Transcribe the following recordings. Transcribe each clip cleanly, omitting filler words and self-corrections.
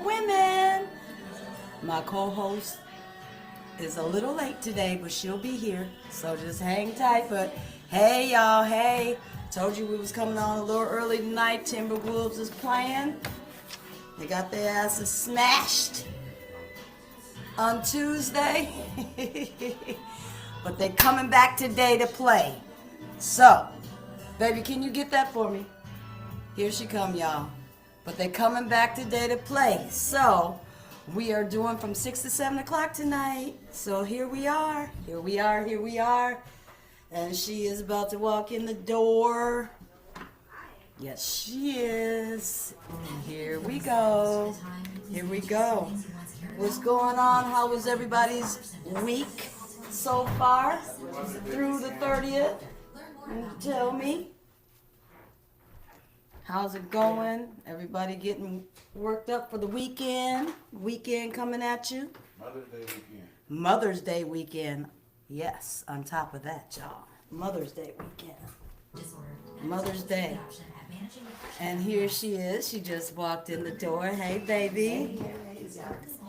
Women. My co-host is a little late today, but she'll be here, so just hang tight. But hey, y'all, hey, told you we was coming on a little early tonight. Timberwolves is playing. They got their asses smashed on Tuesday, but they coming back today to play. So, baby, can you get that for me? Here she come, y'all. But they coming back today to play. So, we are doing from 6 to 7 o'clock tonight. So here we are. Here we are. Here we are. And she is about to walk in the door. Yes, she is. And here we go. Here we go. What's going on? How was everybody's week so far through the 30th? Tell me. How's it going? Everybody getting worked up for the weekend? Weekend coming at you? Mother's Day weekend. Mother's Day weekend. Yes, on top of that, y'all. Mother's Day weekend. Mother's Day. And here she is. She just walked in the door. Hey, baby.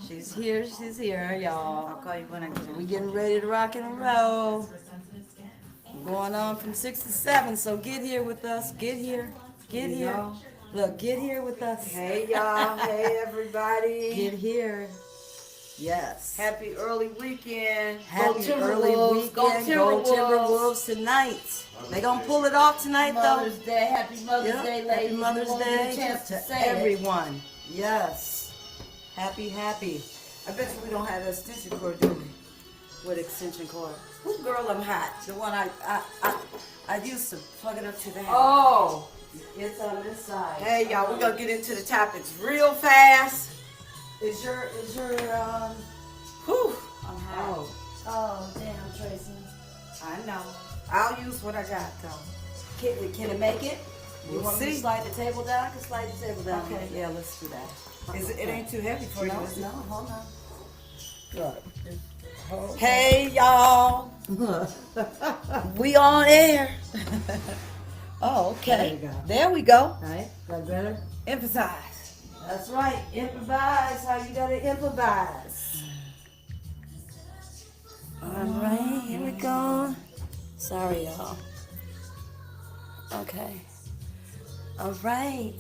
She's here. She's here, y'all. I'll call you when I get her. We getting ready to rock and roll. Going on from 6 to 7, so get here with us. Get here. Get here. Look, get here with us. Hey y'all, hey everybody. Get here. Yes. Happy early weekend. Happy Go early Timberwolves. weekend. Go Go Timberwolves tonight. They gonna pull it off tonight, though. Mother's Day. Happy Mother's Yep. Day, ladies. Happy Mother's You won't get Day a chance to to say it. everyone. Yes. Happy. I bet you we don't have an extension cord, do we? With extension cord. Who's Girl I'm Hot? The one I used to plug it up to the house. Oh, it's on this side. Hey y'all, we're gonna get into the topics real fast. Is your Whew, I'm hot. oh damn, Tracy. I know. I'll use what I got though. Can it make it? You We'll want me to see. slide the table down? I can slide the table down. Okay. Yeah, let's do that. It ain't too heavy for you. No, is it? no, hold on. Look. Hey y'all, we on air. Oh, okay. There we go. There we go. All right, that better? Emphasize. That's right. Improvise how you gotta improvise. All right, here we go. Sorry, y'all. Okay. All right.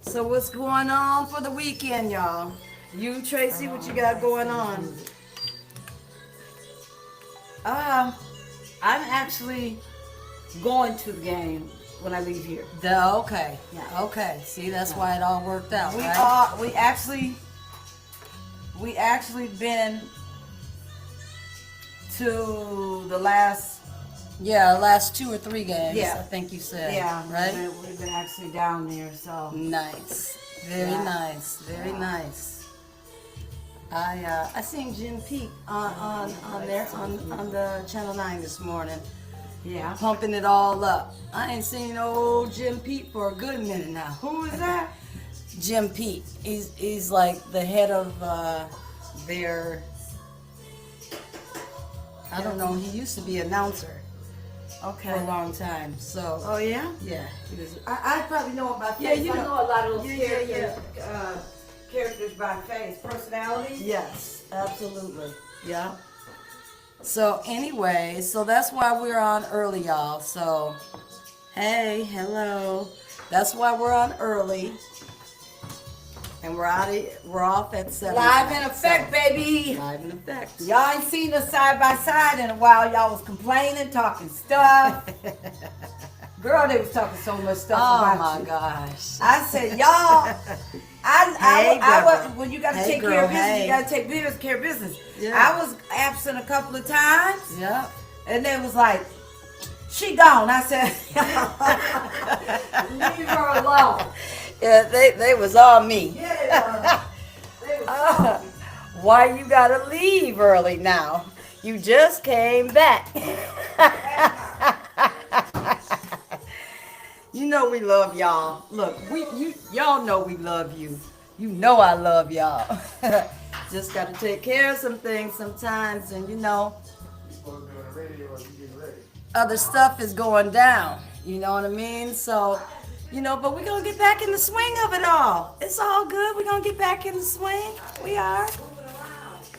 So what's going on for the weekend, y'all? You, Tracy, what you got going on? I'm actually going to the game when I leave here. Okay. Yeah. Okay. See, that's why it all worked out, We right? are. We actually been to the last. Yeah, last 2 or 3 games. Yeah. I think you said. Yeah, Right. We've been actually down there. So Nice. Very Yeah. nice. Very nice. I seen Jim Pete on there on the Channel 9 this morning, yeah. pumping it all up. I ain't seen old Jim Pete for a good minute now. Who is that? Jim Pete. He's like the head of their. I don't know. He used to be announcer Okay. for a long time. So Oh yeah. yeah, he was. I probably know about Yeah, face. you I know. know a lot of those Yeah, characters. Characters by face, personalities. Yes, absolutely. Yeah. So anyway, so that's why we're on early, y'all. So, hey, hello. That's why we're on early. And we're off at 7. Live in effect, baby. Live in effect. Y'all ain't seen us side by side in a while. Y'all was complaining, talking stuff. Girl, they was talking so much stuff Oh about my you. gosh. I said, y'all. Hey, girl. When you got to Hey, take girl, care of business, hey. you got to take care of business. Yeah. I was absent a couple of times, Yep. and they was like, "She gone." I said, "Leave her alone." Yeah, they was all me. Yeah, they was Why you gotta leave early now? You just came back. You know we love y'all. Look, y'all know we love you. You know I love y'all. Just gotta take care of some things sometimes, and You supposed to be on the radio or you getting ready. other stuff is going down. You know what I mean? So You know, but we're gonna get back in the swing of it all. It's all good. We're gonna get back in the swing. We are.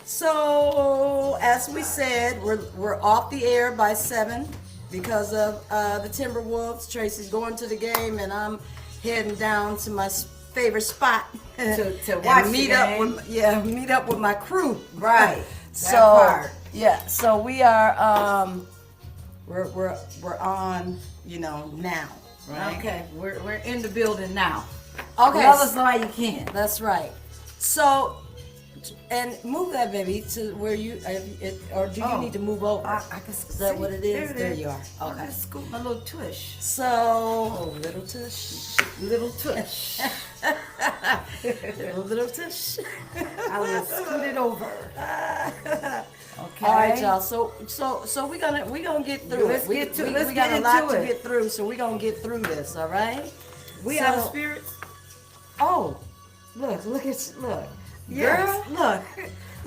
So, as we said, we're off the air by 7 because of the Timberwolves. Tracy's going to the game, and I'm heading down to my favorite spot To and watch the meet up game. with meet up with my crew. Right. So part. yeah, so we are we're on, you know, now, right? Okay, we're in the building now. Okay. Love us while you can. That's right. So, and move that baby to where you, or do you Oh. need to move over? I can Is that what it is? There you are. Okay. Okay. Just scoop my little tush. So, oh, little tush. Little tush. little tush. I will scoot it over. Okay. All right, y'all. So we're gonna get through Let's it. We, get to- we, let's we got get a lot into to it. get through, so we're gonna get through this. All right. We So- out of spirits. Oh, look at look. Yes. Girl, look.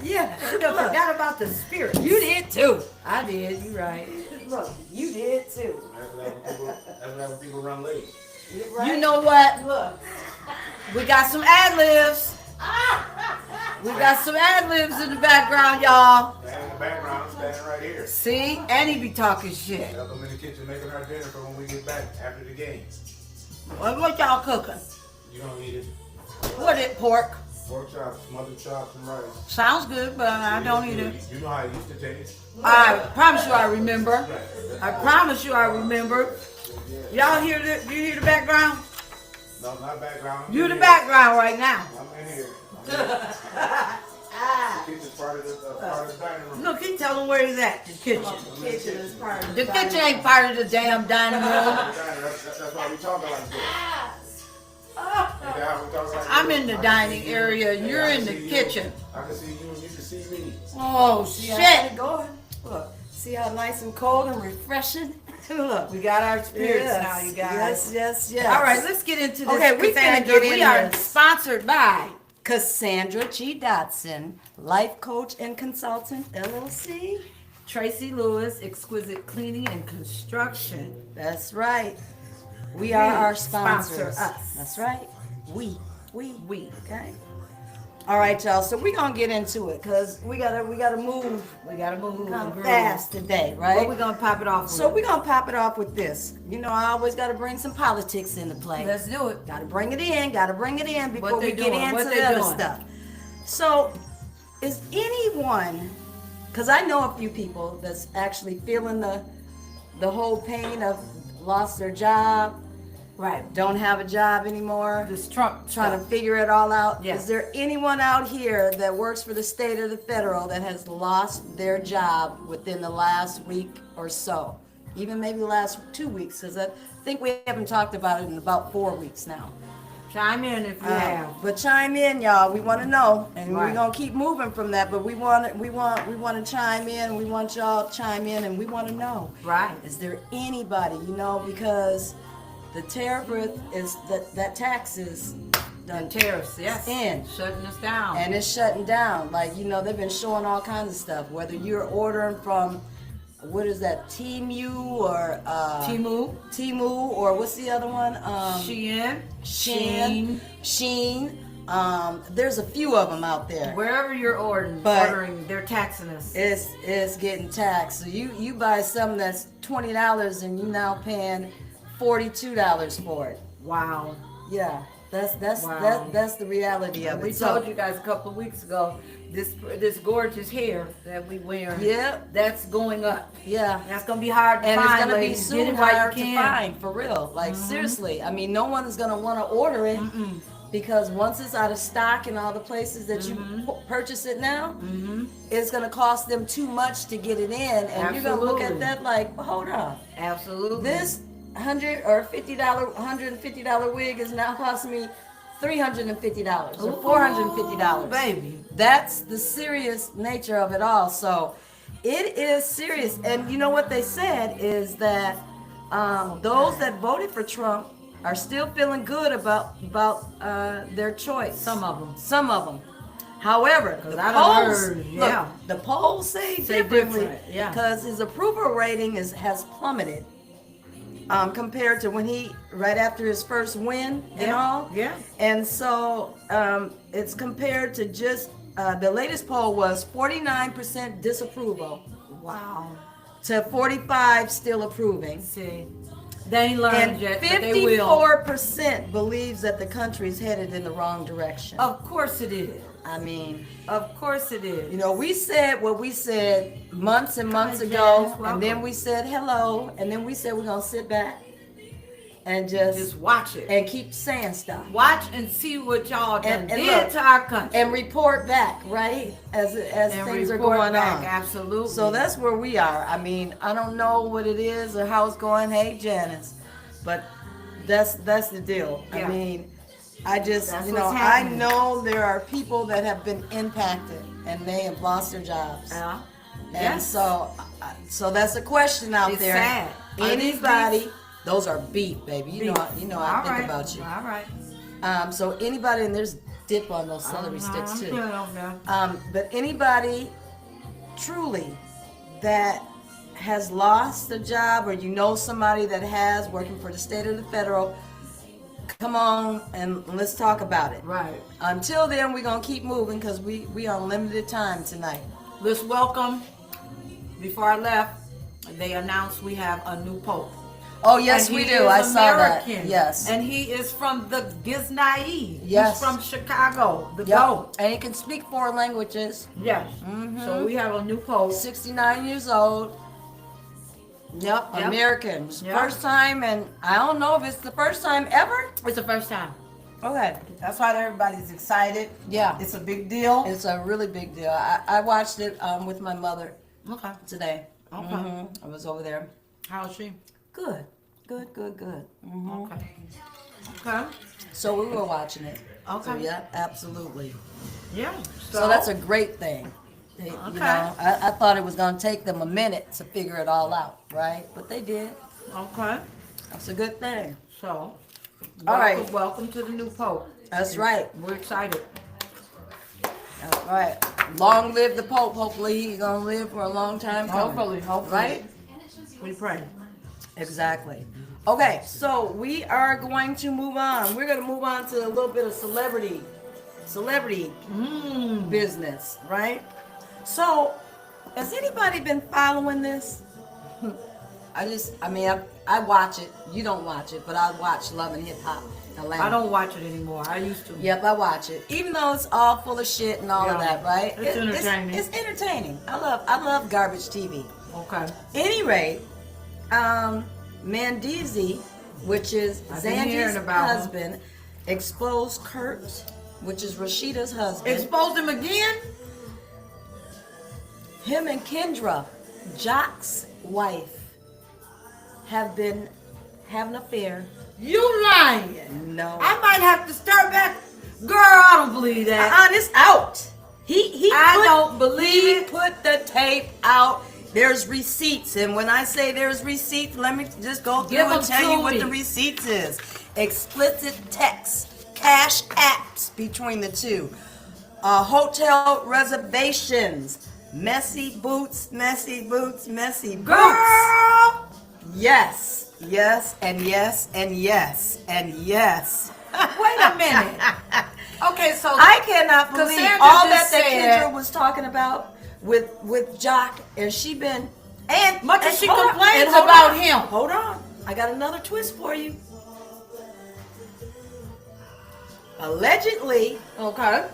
Yeah. I forgot about the spirits. You did too. I did. You right. Look, you did too. That's when people run late. You know what? Look. We got some ad libs. We got some ad libs in the background, y'all. Stand in the background, standing right here. See, and he be talking shit. Help them in the kitchen making our dinner for when we get back after the game. What y'all cooking? You don't eat it. What it pork? Pork chops, smothered chops, and rice. Sounds good, but I don't eat it. You know how it used to taste. I promise you I remember. I promise you I remember. Y'all hear the background? No, not background. You the background right now. I'm in here. The kitchen's part of the dining room. Look, he tell him where he's at. The kitchen. Kitchen is part of The kitchen ain't part of the damn dining room. That's why we talking like this. Ain't that how we talk like this? I'm in the I can dining see you. area. Yeah, You're I in can the see you. kitchen. I can see you and you can see me. Oh See how it shit! going? Look, see how nice and cold and refreshing? Look. We got our spirits Yes, now, you guys. Yes. All right, let's get into this. Okay, we finna Cassandra. get in We are this. sponsored by Cassandra G. Dotson, life coach and consultant, LLC. Tracy Lewis, Exquisite Cleaning and Construction. That's right. We are our sponsor sponsors. us. That's right. We. Okay. All right, y'all. So we're gonna get into it because we gotta move We gotta move. kind of girl. fast today, What we right? gonna pop it off So with? we're gonna pop it off with this. You know, I always gotta bring some politics into play. Let's do it. Gotta bring it in before What we they get doing? into What they the other doing? stuff. So, is anyone, because I know a few people that's actually feeling the whole pain of lost their job, Right. don't have a job anymore, This Trump trying to stuff. figure it all out. Yeah. Is there anyone out here that works for the state or the federal that has lost their job within the last week or so? Even maybe the last 2 weeks, because I think we haven't talked about it in about 4 weeks now. Chime in if you have. But chime in, y'all. We want to know, and we're Right. gonna keep moving from that. But we want to chime in. We want y'all to chime in, and we want to know. Right. Is there anybody, you know, because the tariff is that tax is done, And tariffs, yes. In. Shutting us down. and it's shutting down. Like, you know, they've been showing all kinds of stuff. Whether you're ordering from, what is that, Temu or Temu, or what's the other one? Shein. Sheen. There's a few of them out there. Wherever you're ordering, But- they're taxing us. It's getting taxed. So you buy something that's $20 and you now paying $42 for it. Wow. Yeah, that's Wow. that's the reality of it. We told you guys a couple of weeks ago, this gorgeous hair that we wear. Yeah. That's going up. Yeah. That's gonna be hard to And find. it's gonna be ladies. Get soon it while you hard to can. find, for real. Like, seriously. I mean, no one's gonna want to order it because once it's out of stock in all the places that you purchase it now, it's gonna cost them too much to get it in, and you're gonna look at Absolutely. that like, well, hold on, Absolutely. this $150 wig is now costing me $350 or $450. baby. That's the serious nature of it all. So it is serious. And you know what they said is that those that voted for Trump are still feeling good about their choice. Some of them. Some of them. However, the I done polls, heard, yeah. look, the polls say Say differently different, yeah. because his approval rating has plummeted. compared to when he right after his first win and all. Yeah. And so it's compared to just the latest poll was 49% disapproval Wow. to 45 still approving. See, they ain't learned And yet, but they will. 54% believes that the country is headed in the wrong direction. Of course it is. I mean, Of course it is. you know, we said what we said months and months Hi, ago, Janice, and then welcome. we said hello, and then we said we're gonna sit back and just Just watch it. and keep saying stuff Watch and see what y'all done And did look, to our country. and report back, right? As And things are report going back, on. absolutely. So that's where we are. I mean, I don't know what it is or how it's going. Hey, Janice, but that's the deal. Yeah. I mean, I just That's you know what's I happening. know there are people that have been impacted and they have lost their jobs. Yeah. And Yes. so that's a question out It's there. sad. Are these Anybody, those are beef, baby. You know I All think right. about you. All right. So anybody, and there's dip on those celery sticks I'm too. good on that. But anybody truly that has lost a job, or you know somebody that has, working for the state or the federal, come on and let's talk about it. Right. Until then, we're gonna keep moving because we on limited time tonight. Let's welcome. Before I left, they announced we have a new pope. Oh yes, And we he do. is I saw that. American. Yes. And he is from the Giznaid. Yes. He's from Chicago. The Yep. GOAT. And he can speak 4 languages. Yes. So we have a new pope. 69 years old. Yep. Yep. American. Yep. First time, and I don't know if it's the first time ever. It's the first time. Okay. That's why everybody's excited. Yeah. It's a big deal. It's a really big deal. I watched it with my mother Okay. today. Okay. I was over there. How's she? Good. Good. Okay. Okay. So we were watching it. Okay. So, yeah, absolutely. Yeah. So that's a great thing. You Okay. know, I thought it was going to take them a minute to figure it all out, right? But they did. okay. That's a good thing. So, All right. welcome to the new pope. That's right. We're excited. That's right. Long live the Pope. Hopefully he's going to live for a long time coming. Hopefully. Right? We pray. Exactly. Okay, so we are going to move on. We're going to move on to a little bit of celebrity business, right? So, has anybody been following this? I watch it. You don't watch it, but I watch Love and Hip Hop Atlanta. I don't watch it anymore. I used to. Yep, I watch it. Even though it's all full of shit and all of Yeah. that, right? It's entertaining. It's entertaining. I love garbage TV. Okay. Any rate, Mandeezy, which is I've been hearing Zandy's about him. husband, exposed Kurt, which is Rashida's husband. Expose him again? Him and Kendra, Jock's wife, have been having an affair. You lying. No. I might have to start back. Girl, I don't believe that. It's out. He don't believe he it. put the tape out. There's receipts, and when I say there's receipts, let me just go through Give and them tell to you what me. the receipts is. Explicit text, cash apps between the two, hotel reservations, messy boots, messy boots. Girl! Yes, and yes, and yes, and yes. Wait a minute. Okay, so I cannot believe Cassandra all that just said- Kendra was talking about with Jock, and she been and Much as and she hold on, complains and hold about on, him. Hold on, I got another twist for you. Allegedly, okay.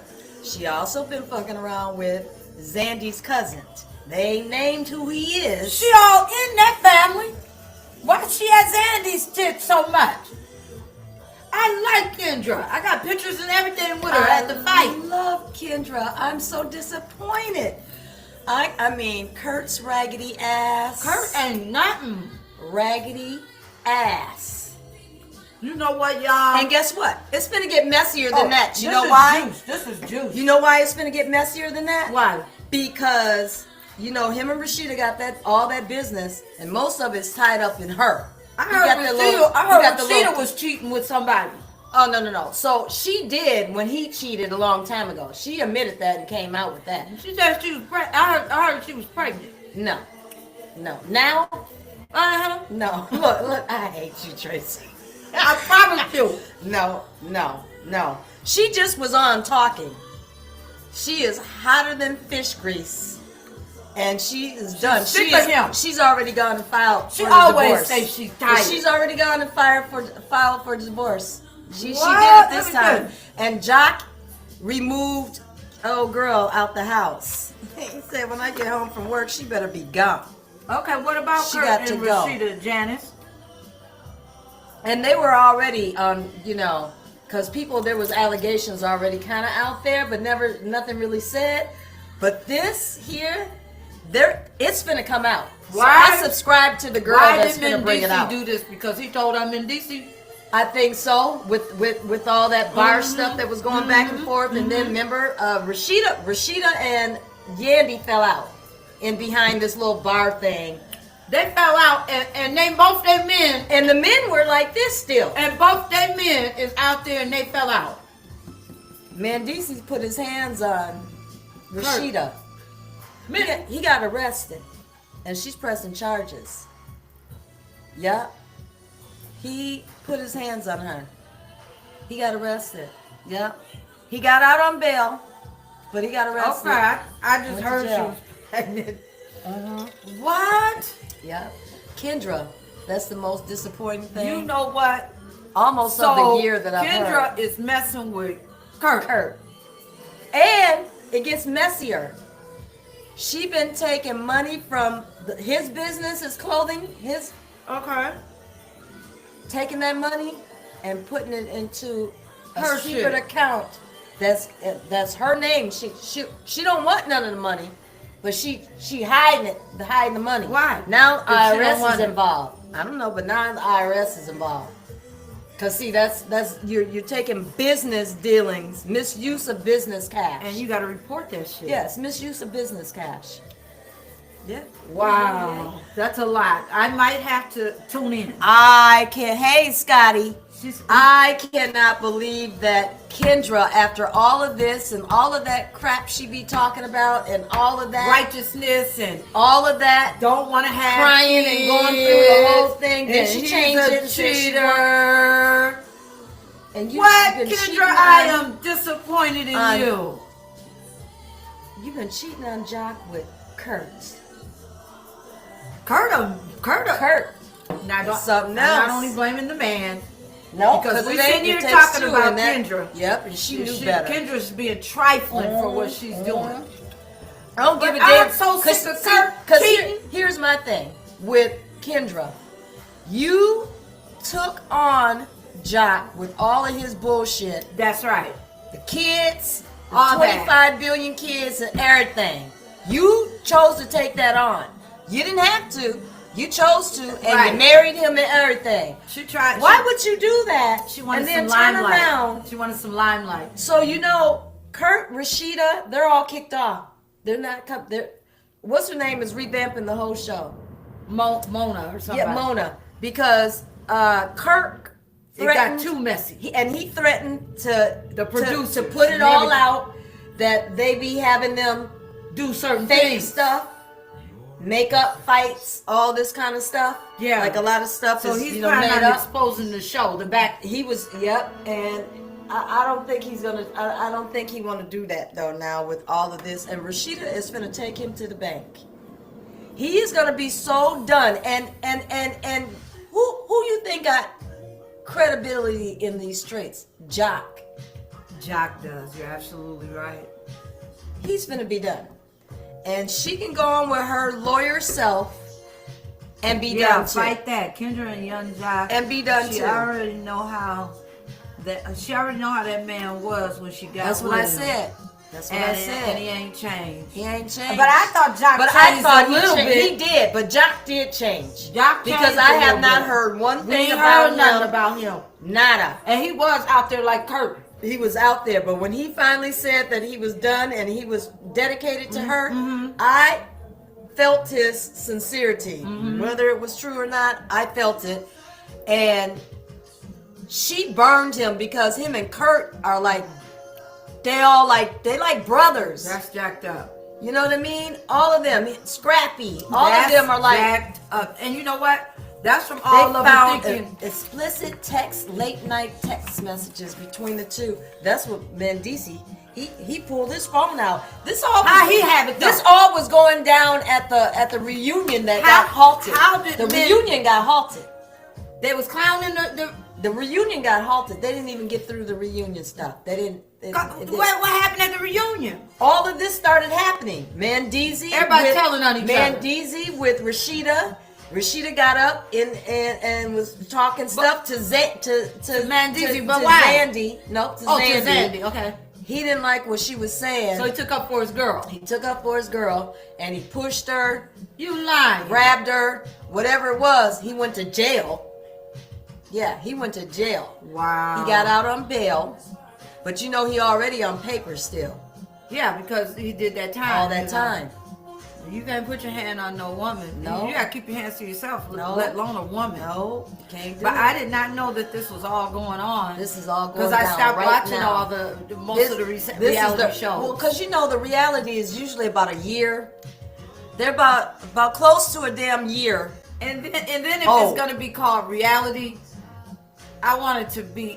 she also been fucking around with Zandy's cousin. They ain't named who he is. She all in that family. Why she has Andy's tits so much? I like Kendra. I got pictures and everything with her at the I fight. love Kendra. I'm so disappointed. I mean, Kurt's raggedy ass. Kurt ain't nothing. Raggedy ass. You know what, y'all? And guess what? It's gonna get messier than that. You this know is why? Juice. This is juice. You know why it's gonna get messier than that? Why? Because you know him and Rashida got all that business, and most of it's tied up in her. I You got heard the Rashida, little- I you heard got the Rashida little- was cheating with somebody. Oh no. So she did when he cheated a long time ago. She admitted that and came out with that. She said she was pregnant. I heard she was pregnant. No. Now No, look, I hate you, Tracy. I promise you. No. She just was on talking. She is hotter than fish grease. And she is done. sick of him. She's already gone and filed She for always divorce. says she's tired. She's already gone and filed for divorce. She did What? it this Let me time. And Jock removed old girl out the house. He said, when I get home from work, she better be gone. Okay, what about She Kurt got and to go. Rashida, Janice? And they were already on, because there was allegations already kind of out there, but nothing really said. But this here, it's gonna come out. Why? So I subscribe to the girl Why that's did gonna bring it out. Mendici do this? Because he told her Mendici. I think so. With all that bar stuff that was going back and forth, and then remember, Rashida and Yandy fell out in behind this little bar thing. They fell out, and they both their men, And the men were like this still. and both their men is out there, and they fell out. Mendici put his hands on Rashida. He got arrested, and she's pressing charges. Yep. He put his hands on her. He got arrested. Yep. He got out on bail, but he got arrested. Okay, I just Went to heard she jail. was pregnant. What? Yep. Kendra, that's the most disappointing thing. You know what? Almost of the year that I've Kendra heard. is messing with Kurt. And it gets messier. She been taking money from his business, his clothing, Okay. taking that money and putting it into a Her secret shit. account. That's her name. She don't want none of the money, but she hiding the money. Why? Now If she don't IRS want is it. involved. I don't know, but now the IRS is involved. Cause see, that's you're taking business dealings, misuse of business cash. And you got to report that shit. Yes, misuse of business cash. Yeah. Wow. That's a lot. I might have to tune in. Hey Scotty, She's, I cannot believe that Kendra, after all of this and all of that crap she be talking about and all of that, righteousness and all of that, don't want to have crying and going through the whole thing, and then she she's changed a it and said she cheater. and What, been cheating Kendra? I on- am disappointed in on- you. You've been cheating on Jock with Kurt. Kurt. Now, It's something I'm not else. only blaming the man. No, Because we it ain't- sitting here it takes talking two about in that- Kendra. Yep, and she knew better. Kendra's being trifling for what she's doing. I don't give a But damn. I'm so sick of see, Kurt 'cause cheating. here's my thing with Kendra. You took on Jock with all of his bullshit. That's right. The kids, the All that. 25 billion kids and everything. You chose to take that on. You didn't have to. You chose to, and Right. you married him and everything. She tried. Why would you do that? she wanted and then some turn limelight? around. She wanted some limelight. So Kurt, Rashida, they're all kicked off. They're not. What's her name is revamping the whole show. Mona or something. Yeah, Mona, because Kirk It got threatened, too messy. he threatened to The producers to put it and all everything. out that they be having them Do certain fake things. stuff, makeup fights, all this kind of stuff. Yeah. like a lot of stuff So is he's made trying up. on exposing the show, the back. He was, yep, and I don't think he's gonna. I don't think he want to do that though. Now with all of this, and Rashida is gonna take him to the bank. He is gonna be so done. And who you think got credibility in these streets? Jock. Jock does. You're absolutely right. He's gonna be done, and she can go on with her lawyer self and be Yeah, done too. fight that. Kendra and Young Jock. And be done she too. already know how that man was when she got That's what with I him. said. That's what And, I said. and he ain't changed. He ain't changed. But I thought Jock But I changed thought a little he bit. He did, but Jock did change. Jock because changed I a have little not bit. heard one We thing ain't about heard nothing him. about him. Nada. And he was out there like Kurt. He was out there, but when he finally said that he was done and he was dedicated to her, I felt his sincerity. Whether it was true or not, I felt it. And she burned him because him and Kurt are like, they like brothers. That's jacked up. You know what I mean? All of them, Scrappy, all of them are like jacked up. And you know what? That's from they all of them found thinking. explicit text, late night text messages between the two. That's what Mendici. He pulled his phone out. This all How he have it, though? This all was going down at the reunion that How- got halted. how did the Men- reunion got halted? They was clowning the The reunion got halted. They didn't even get through the reunion stuff. They didn't. what happened at the reunion? All of this started happening. Mandeezy. Everybody with- telling on each other. Mandeezy with Rashida. Rashida got up and was talking stuff to Mandeezy, to but why? Zandy. No, to Oh, Zandy. to Zandy, okay. He didn't like what she was saying. So he took up for his girl. He took up for his girl and he pushed her, You lying. grabbed her, whatever it was. He went to jail. Yeah, he went to jail. Wow. He got out on bail, but you know he already on paper still. Yeah, because he did that time. All that you know. time. You can't put your hand on no woman. No. You gotta keep your hands to yourself, No. let alone a woman. No, you can't do But it. I did not know that this was all going on. This is all going because down I stopped right watching now. all the most of the reality shows. Well, because you know the reality is usually about a year. They're about close to a damn year. and then if Oh. it's gonna be called reality, I want it to be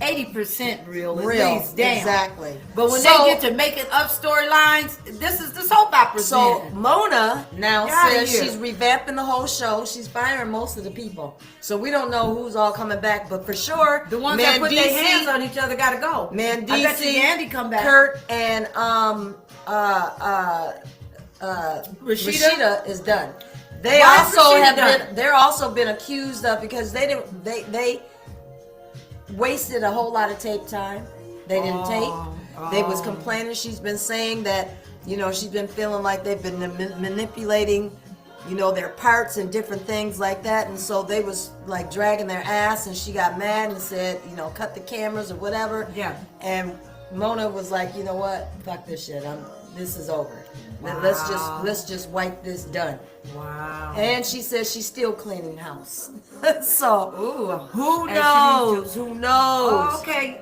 80% real, at Real, least. Damn. exactly. But when So- they get to making up storylines, this is the soap opera. So then. Mona now Get outta says here. she's revamping the whole show. She's firing most of the people. So we don't know who's all coming back, but for sure, The ones that put their Mandeezy- hands on each other gotta go. I bet you Mandeezy, Andy come back. Kurt, and Rashida is done. They Why is also Rashida have done? been. They're also been accused of because they wasted a whole lot of tape time. They didn't tape. They was complaining. She's been saying that she's been feeling like they've been manipulating their parts and different things like that, and so they was like dragging their ass, and she got mad and said cut the cameras or whatever. Yeah. And Mona was like, you know what, fuck this shit, this is over. Wow. Let's just wipe this done. Wow. And she says she's still cleaning house. So Ooh. who And knows? Who knows? Oh, okay,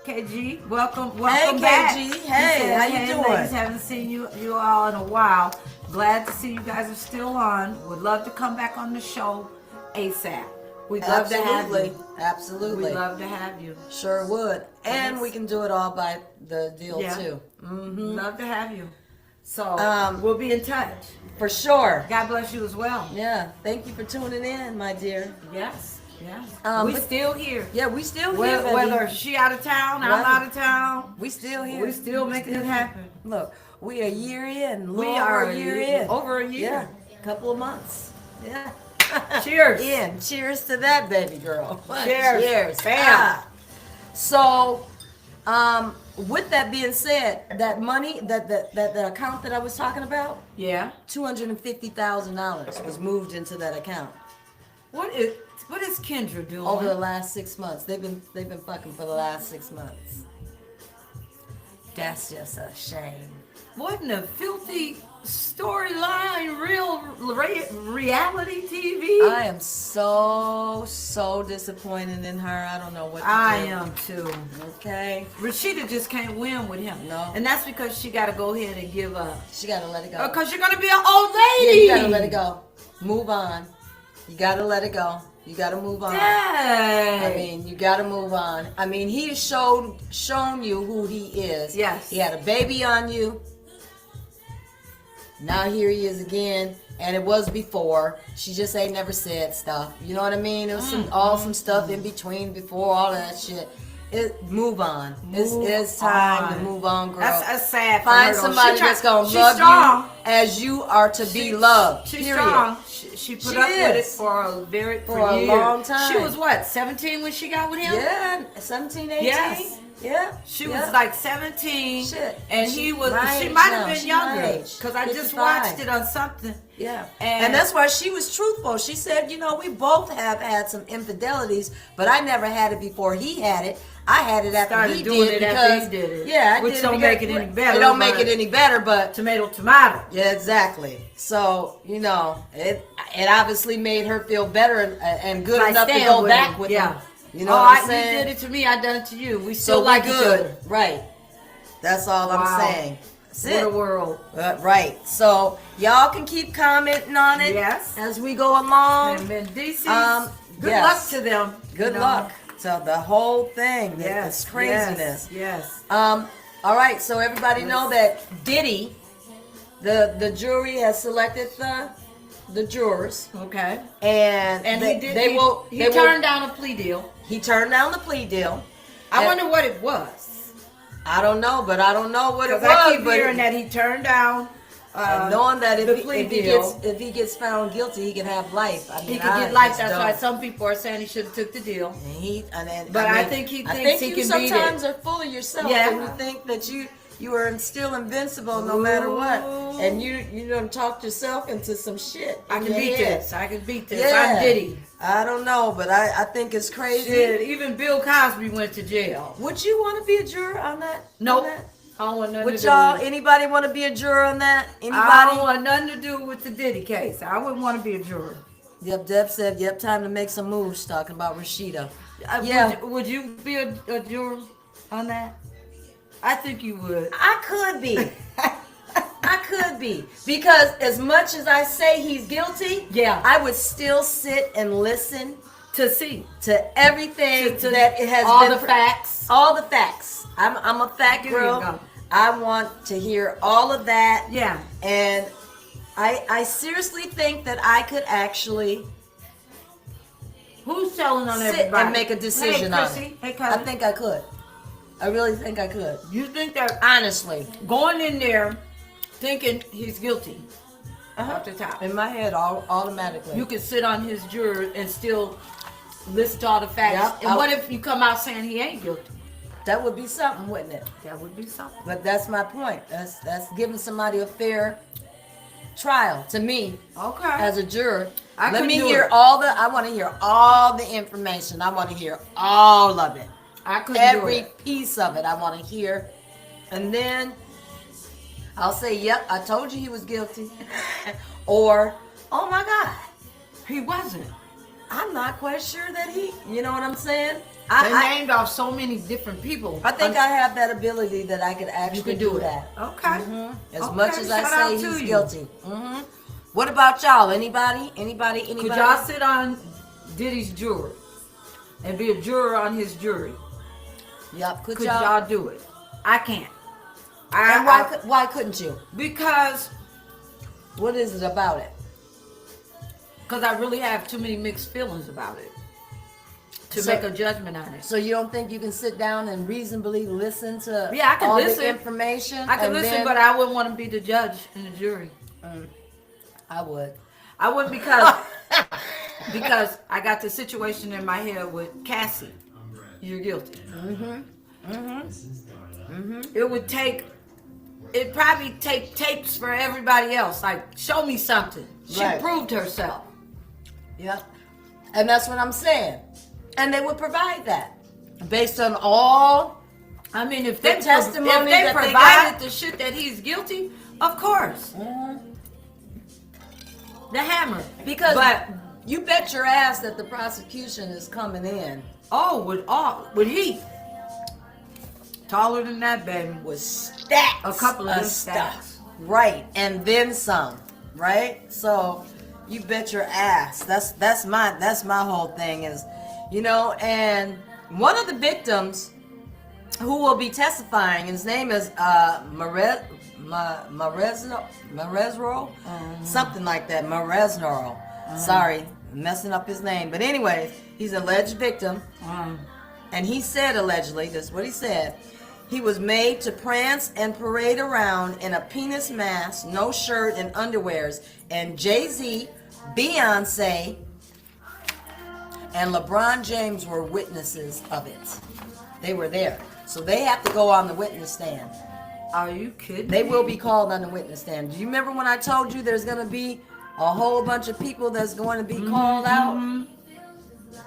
KG, welcome Hey, back. KG. Hey, how you doing? Ladies, haven't seen you all in a while. Glad to see you guys are still on. Would love to come back on the show ASAP. We'd love to have you. Absolutely. We'd love to have you. Sure would. And Yes. we can do it all by the deal Yeah. too. Love to have you. So We'll be in touch. For sure. God bless you as well. Yeah. Thank you for tuning in, my dear. Yes. Yes. But- We still here. Yeah, we still here. baby. Whether she out of town, I'm Right. out of town, We still here. we still making it happen. Look, we a year in. We Lord, are a year in. over a year. Yeah, couple of months. Yeah. Cheers. In. Cheers to that, baby girl. Cheers. Cheers. Bam. Ah. So, with that being said, that money, that the account that I was talking about, Yeah. $250,000 was moved into that account What is Kendra doing? over the last 6 months. They've been fucking for the last 6 months. That's just a shame. Wasn't a filthy storyline reality TV? I am so disappointed in her. I don't know what to I do. am too. Okay. Rashida just can't win with him. No. And that's because she got to go ahead and give up. She gotta let it go. Because you're going to be an old Yeah, lady. you gotta let it go. Move on. You gotta let it go. You gotta move on. Dang. I mean, you gotta move on. I mean, he has shown you who he is. Yes. He had a baby on you. Now here he is again, and it was before. She just ain't never said stuff. You know what I mean? It was some stuff in between before all that shit. Move on. It's time to move on, girl. That's sad for Find her, though. somebody She that's try- gonna she's love strong. you as you are to be loved. She's period. strong. She put She up with it is. for a a years. long time. She was what, 17 when she got with him? Yeah, 17, 18. Yes. Yeah. She yeah. was like 17, Shit. and She he was. my She age might now. have been She my younger age. because I just 55. watched it on something. Yeah. And- And that's why she was truthful. She said, we both have had some infidelities, but I never had it before he had it. I had it after Started he doing did it after because he did it. Yeah, I Which did don't because- make it any better, It don't make but- it any better, but Tomato, tomato. yeah, exactly. So it obviously made her feel better and good I enough to stand go with back him. with Yeah. him. You know what I'm saying? You did it to me, I done it to you. We So still we like good, each other. right? That's all Wow. I'm saying. That's What it. a world. Right. So y'all can keep commenting on it. Yes. As we go along. And Mendices, good yes. luck to them. Good you know. luck. So the whole thing. Yes. This craziness. Yes. All right. So everybody know that Diddy, the jury has selected the jurors, Okay. and And he turned down a plea deal. He turned down the plea deal. I And wonder what it was. I don't know, but I don't know what it Because I was. keep But hearing that he turned down. and knowing that the plea deal. if he gets found guilty, he can have life. I mean, He could get life. That's why some people are saying he should have took the deal. But I think he thinks he you can beat it. sometimes are full of yourself, Yeah. and you think that you are still invincible no matter what, and you don't talk yourself into some shit. I in can your beat head. this. I can beat this. Yeah. I'm Diddy. I don't know, but I think it's crazy. Shit, even Bill Cosby went to jail. Would you want to be a juror on that? Nope. On that? I don't want nothing Would to do y'all? with it. Anybody want to be a juror on that? I Anybody? don't want nothing to do with the Diddy case. I wouldn't want to be a juror. Yep, Deb said, yep, time to make some moves talking about Rashida. Yeah. Yeah. Would you be a juror on that? I think you would. I could be. I could be. Because as much as I say he's guilty, Yeah. I would still sit and listen To see. to everything To that it has all been. the facts. All the facts. I'm a fact There you girl. go. I want to hear all of that. Yeah. And I seriously think that I could actually Who's telling on sit everybody? and make a decision hey, on Chrissy. it. Hey, I cousin. think I could. I really think I could. You think that Honestly. going in there thinking he's guilty off the top, In my head, automatically. you could sit on his jury and still list all the facts. Yep. And what if you come out saying he ain't guilty? That would be something, wouldn't it? That would be something. But that's my point. That's giving somebody a fair trial to me Okay. as a juror. I Let could me do hear it. I want to hear all the information. I want to hear all of it. I couldn't do Every it. piece of it I want to hear. And then I'll say, yep, I told you he was guilty. Or, oh my God, He wasn't. I'm not quite sure that you know what I'm saying? They I named off so many different people. think I have that ability that I could actually you could do that. it. Okay. As Okay, much as I shout say out he's to you. guilty. What about y'all? Anybody? Could y'all sit on Diddy's jury and be a juror on his jury? Yep. Could Could y'all? y'all do it? I can't. And why couldn't you? Because What is it about it? I really have too many mixed feelings about it to So- make a judgment on it. So you don't think you can sit down and reasonably listen to Yeah, I can all listen. the information? I could and listen, then- but I wouldn't want to be the judge and the jury. I would. I wouldn't because I got the situation in my head with Cassie. You're guilty. It would take. It'd probably take tapes for everybody else. Like, show me something. She Right. proved herself. Yep. And that's what I'm saying. And they would provide that based on all. I mean, if The they testimony if they that they provided got. the shit that he's guilty, of course, the hammer. Because but you bet your ass that the prosecution is coming in with Heath, taller than that, baby. with stacks A couple of them stuff. stacks. Right. And then some. Right? So you bet your ass. That's my whole thing is, and one of the victims who will be testifying, his name is Marezro, something like that, Marezno. Sorry, messing up his name. But anyway, he's an alleged victim. And he said, allegedly, this is what he said. He was made to prance and parade around in a penis mask, no shirt, and underwears. And Jay-Z, Beyonce, and LeBron James were witnesses of it. They were there. So they have to go on the witness stand. Are you kidding? They will be called on the witness stand. Do you remember when I told you there's going to be a whole bunch of people that's going to be called out?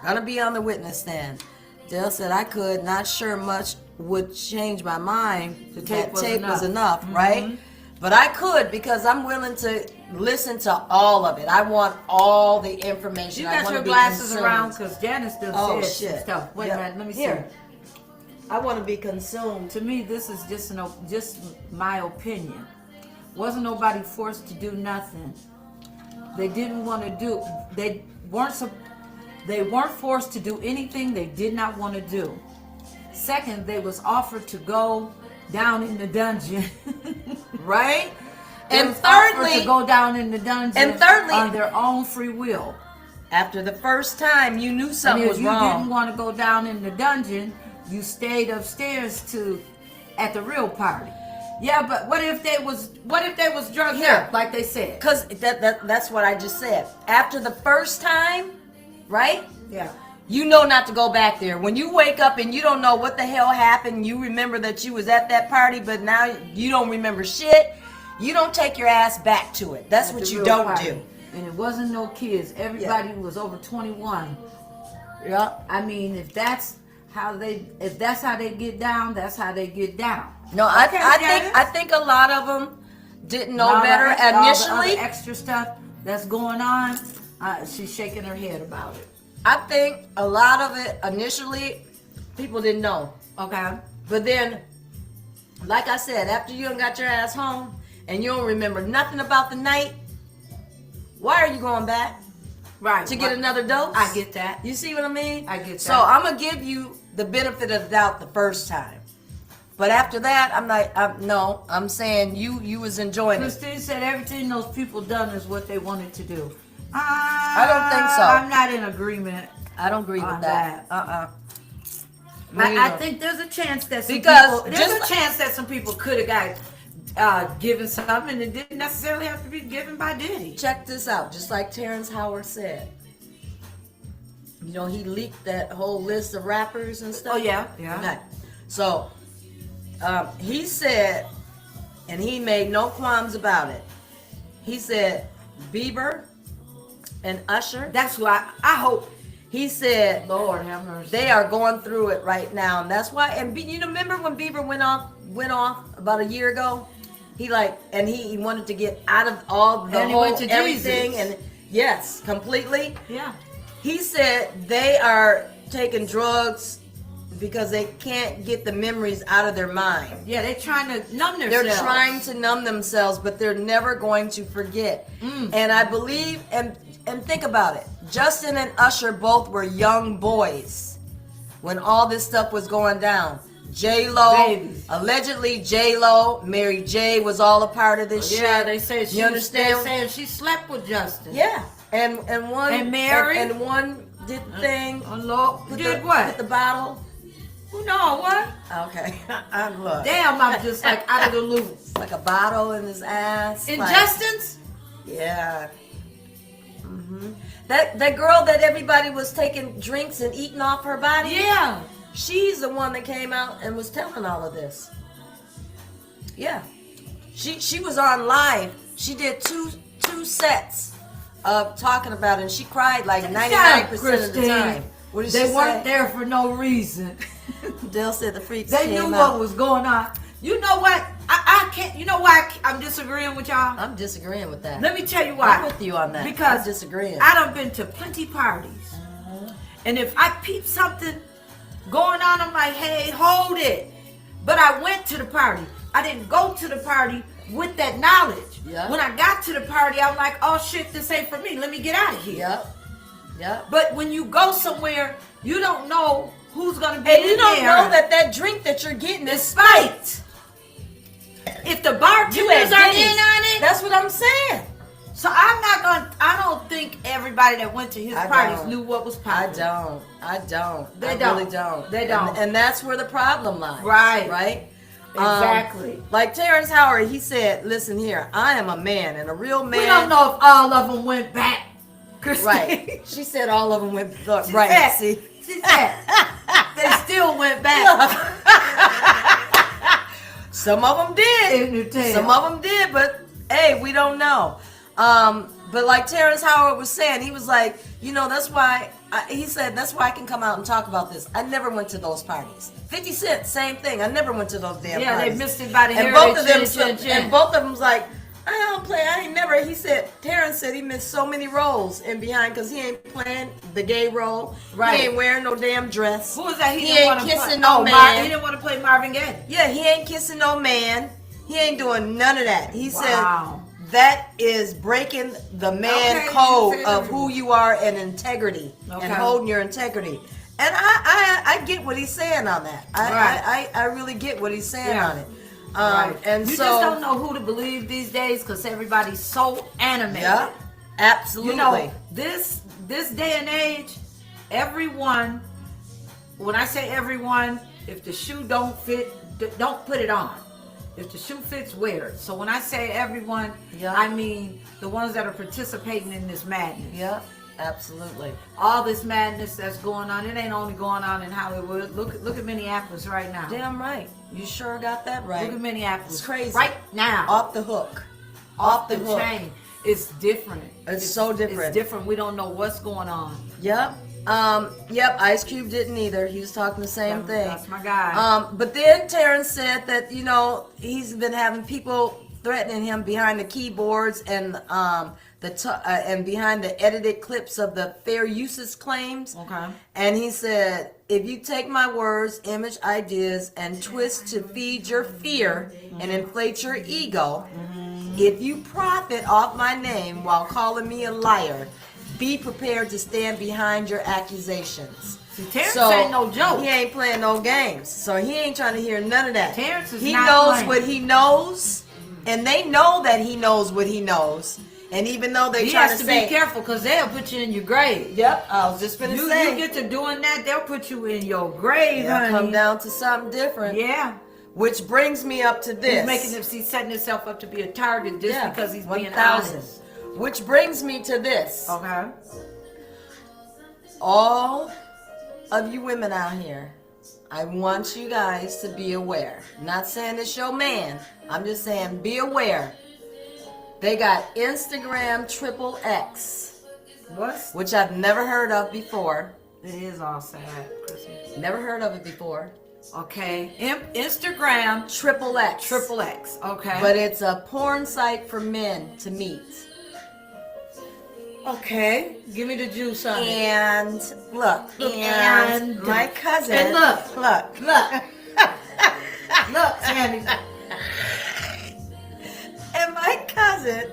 Going to be on the witness stand. Dale said I could, not sure much would change my mind. The tape That was enough, enough. right? But I could because I'm willing to listen to all of it. I want all the information. You I got wanna your be glasses consumed. around because Janice done Oh said shit! some stuff. Wait Yep. a minute, let me see. Here. I want to be consumed. To me, this is just my opinion. Wasn't nobody forced to do nothing. They didn't want to do. They weren't forced to do anything they did not want to do. Second, they was offered to go down in the dungeon. Right? They And was offered thirdly, to go down in the dungeon. and thirdly- on their own free will. after the first time you knew And something if was you wrong. didn't want to go down in the dungeon, you stayed upstairs at the real party. Yeah, but what if they was drugged Here. up, like they said? Because that's what I just said. After the first time, right? Yeah. You know not to go back there. When you wake up and you don't know what the hell happened, you remember that you was at that party, but now you don't remember shit. You don't take your ass back to it. That's At what the you real don't party. do. And it wasn't no kids. Everybody was over 21. Yeah. I mean, if that's how they get down, that's how they get down. No, Okay, I think a lot of them didn't know better All the initially. other extra stuff that's going on, she's shaking her head about it. I think a lot of it initially people didn't know. Okay. But then, like I said, after you done got your ass home and you don't remember nothing about the night, why are you going back? Right. To get another dose? I get that. You see what I mean? I get So that. I'm gonna give you the benefit of the doubt the first time. But after that, I'm saying you was enjoying it. Christine said everything those people done is what they wanted to do. I don't think so. I'm not in agreement. I don't agree with On that. that. Me I either. think there's a chance that some Because people, there's just a chance that some people could have got given something, and it didn't necessarily have to be given by Diddy. Check this out, just like Terrence Howard said. You know, he leaked that whole list of rappers and stuff. Oh, yeah, yeah. Okay. So, he said, and he made no qualms about it. He said, Bieber and Usher. That's why I hope. He said, Lord have mercy. they are going through it right now, and that's why. And you know, remember when Bieber went off about a year ago? He wanted to get out of all the And he whole went to everything, Jesus. and yes, completely. Yeah. He said they are taking drugs because they can't get the memories out of their mind. Yeah, they're trying to numb themselves. They're trying to numb themselves, but they're never going to forget. And I believe, and think about it, Justin and Usher both were young boys when all this stuff was going down. J-Lo, Babies. allegedly J-Lo, Mary J was all a part of this Yeah, shit. they say You understand? They saying she slept with Justin. Yeah, and one And Mary? and one did the thing. Lord, Put did the, what? Put the bottle. Who know what? Okay, I look. Damn, I'm just like out of the loop. Like a bottle in his ass. In like, Justin's? Yeah. That girl that everybody was taking drinks and eating off her body. Yeah. She's the one that came out and was telling all of this. Yeah. She was on live. She did two sets of talking about it, and she cried like 99% of the time. What did They she weren't say? there for no reason. Dale said the freaks They came knew out. what was going on. You know what? I can't. You know why I'm disagreeing with y'all? I'm disagreeing with that. Let me tell you why. I'm with you on that. Because I'm disagreeing. I done been to plenty parties, and if I peep something going on, I'm like, hey, hold it. But I went to the party. I didn't go to the party with that knowledge. Yeah. When I got to the party, I'm like, oh shit, this ain't for me. Let me get out of here. Yep. But when you go somewhere, you don't know who's gonna be And in you don't there. know that drink that you're getting is Spite. If the You bartenders at are Denny's. in on it, That's what I'm saying. so I'm not gonna. I don't think everybody that went to his I parties don't. knew what was I popping. don't. They I don't. really don't. They don't. And that's where the problem lies. Right. Right? Exactly. Like Terrence Howard, he said, listen here, I am a man, and a real man. We don't know if all of them went back. Christine. Right. She said all of them went She right. said- See? She said they still went back. Some of them did. Entertained. Some of them did, but hey, we don't know. But like Terrence Howard was saying, he was like, you know, that's why, he said, that's why I can come out and talk about this. I never went to those parties. 50 Cent, same thing. I never went to those damn Yeah, parties. they missed it by the and heritage. both of them, and both of them's like, I don't play. I ain't never. He said, Terrence said he missed so many roles in behind because he ain't playing the gay role. Right. He ain't wearing no damn dress. Who was that? He didn't ain't wanna kissing play. no Oh, man. He didn't want to play Marvin Gaye. Yeah, he ain't kissing no man. He ain't doing none of that. He Wow. said that is breaking the man Okay, code you of said- who you are and integrity Okay. and holding your integrity. And I get what he's saying on that. I really get what he's saying Yeah. on it. Right. And you so, just don't know who to believe these days because everybody's so animated. yeah, absolutely. You know, this day and age, everyone, when I say everyone, if the shoe don't fit, don't put it on. If the shoe fits, wear it. So when I say everyone, Yeah. I mean the ones that are participating in this madness. Yeah, absolutely. All this madness that's going on, it ain't only going on in Hollywood. Look at Minneapolis right now. Damn right. You sure got that right. Look at Minneapolis. It's crazy. Right now. Off the hook. Off the hook. chain. It's different. It's so different. It's different. We don't know what's going on. Yep. Yep, Ice Cube didn't either. He was talking the same thing. That's my guy. But then Terrence said that, you know, he's been having people threatening him behind the keyboards and and behind the edited clips of the fair uses claims. Okay. And he said, if you take my words, image, ideas, and twist to feed your fear and inflate your ego, if you profit off my name while calling me a liar, be prepared to stand behind your accusations. See, Terrence ain't no joke. He ain't playing no games. So he ain't trying to hear none of that. Terrence is he not knows playing. what he knows, and they know that he knows what he knows. And even though they He try has to to say, be careful because they'll put you in your grave. "Yep, I was just gonna You say." get to doing that, they'll put you in your grave, It'll honey. come down to something different. Yeah. Which brings me up to this. He's making he's setting himself up to be a target just Yeah, because he's being 1,000. honest. Which brings me to this. Okay. All of you women out here, I want you guys to be aware. I'm not saying it's your man. I'm just saying be aware. They got Instagram XXX, What? which I've never heard of before. It is all sad, Chrissy. Never heard of it before. Okay. Instagram XXX. triple X. Okay. But it's a porn site for men to meet. okay. Give me the juice on it. And look, And- my cousin. And look. look. Look, Tammy. And my cousin,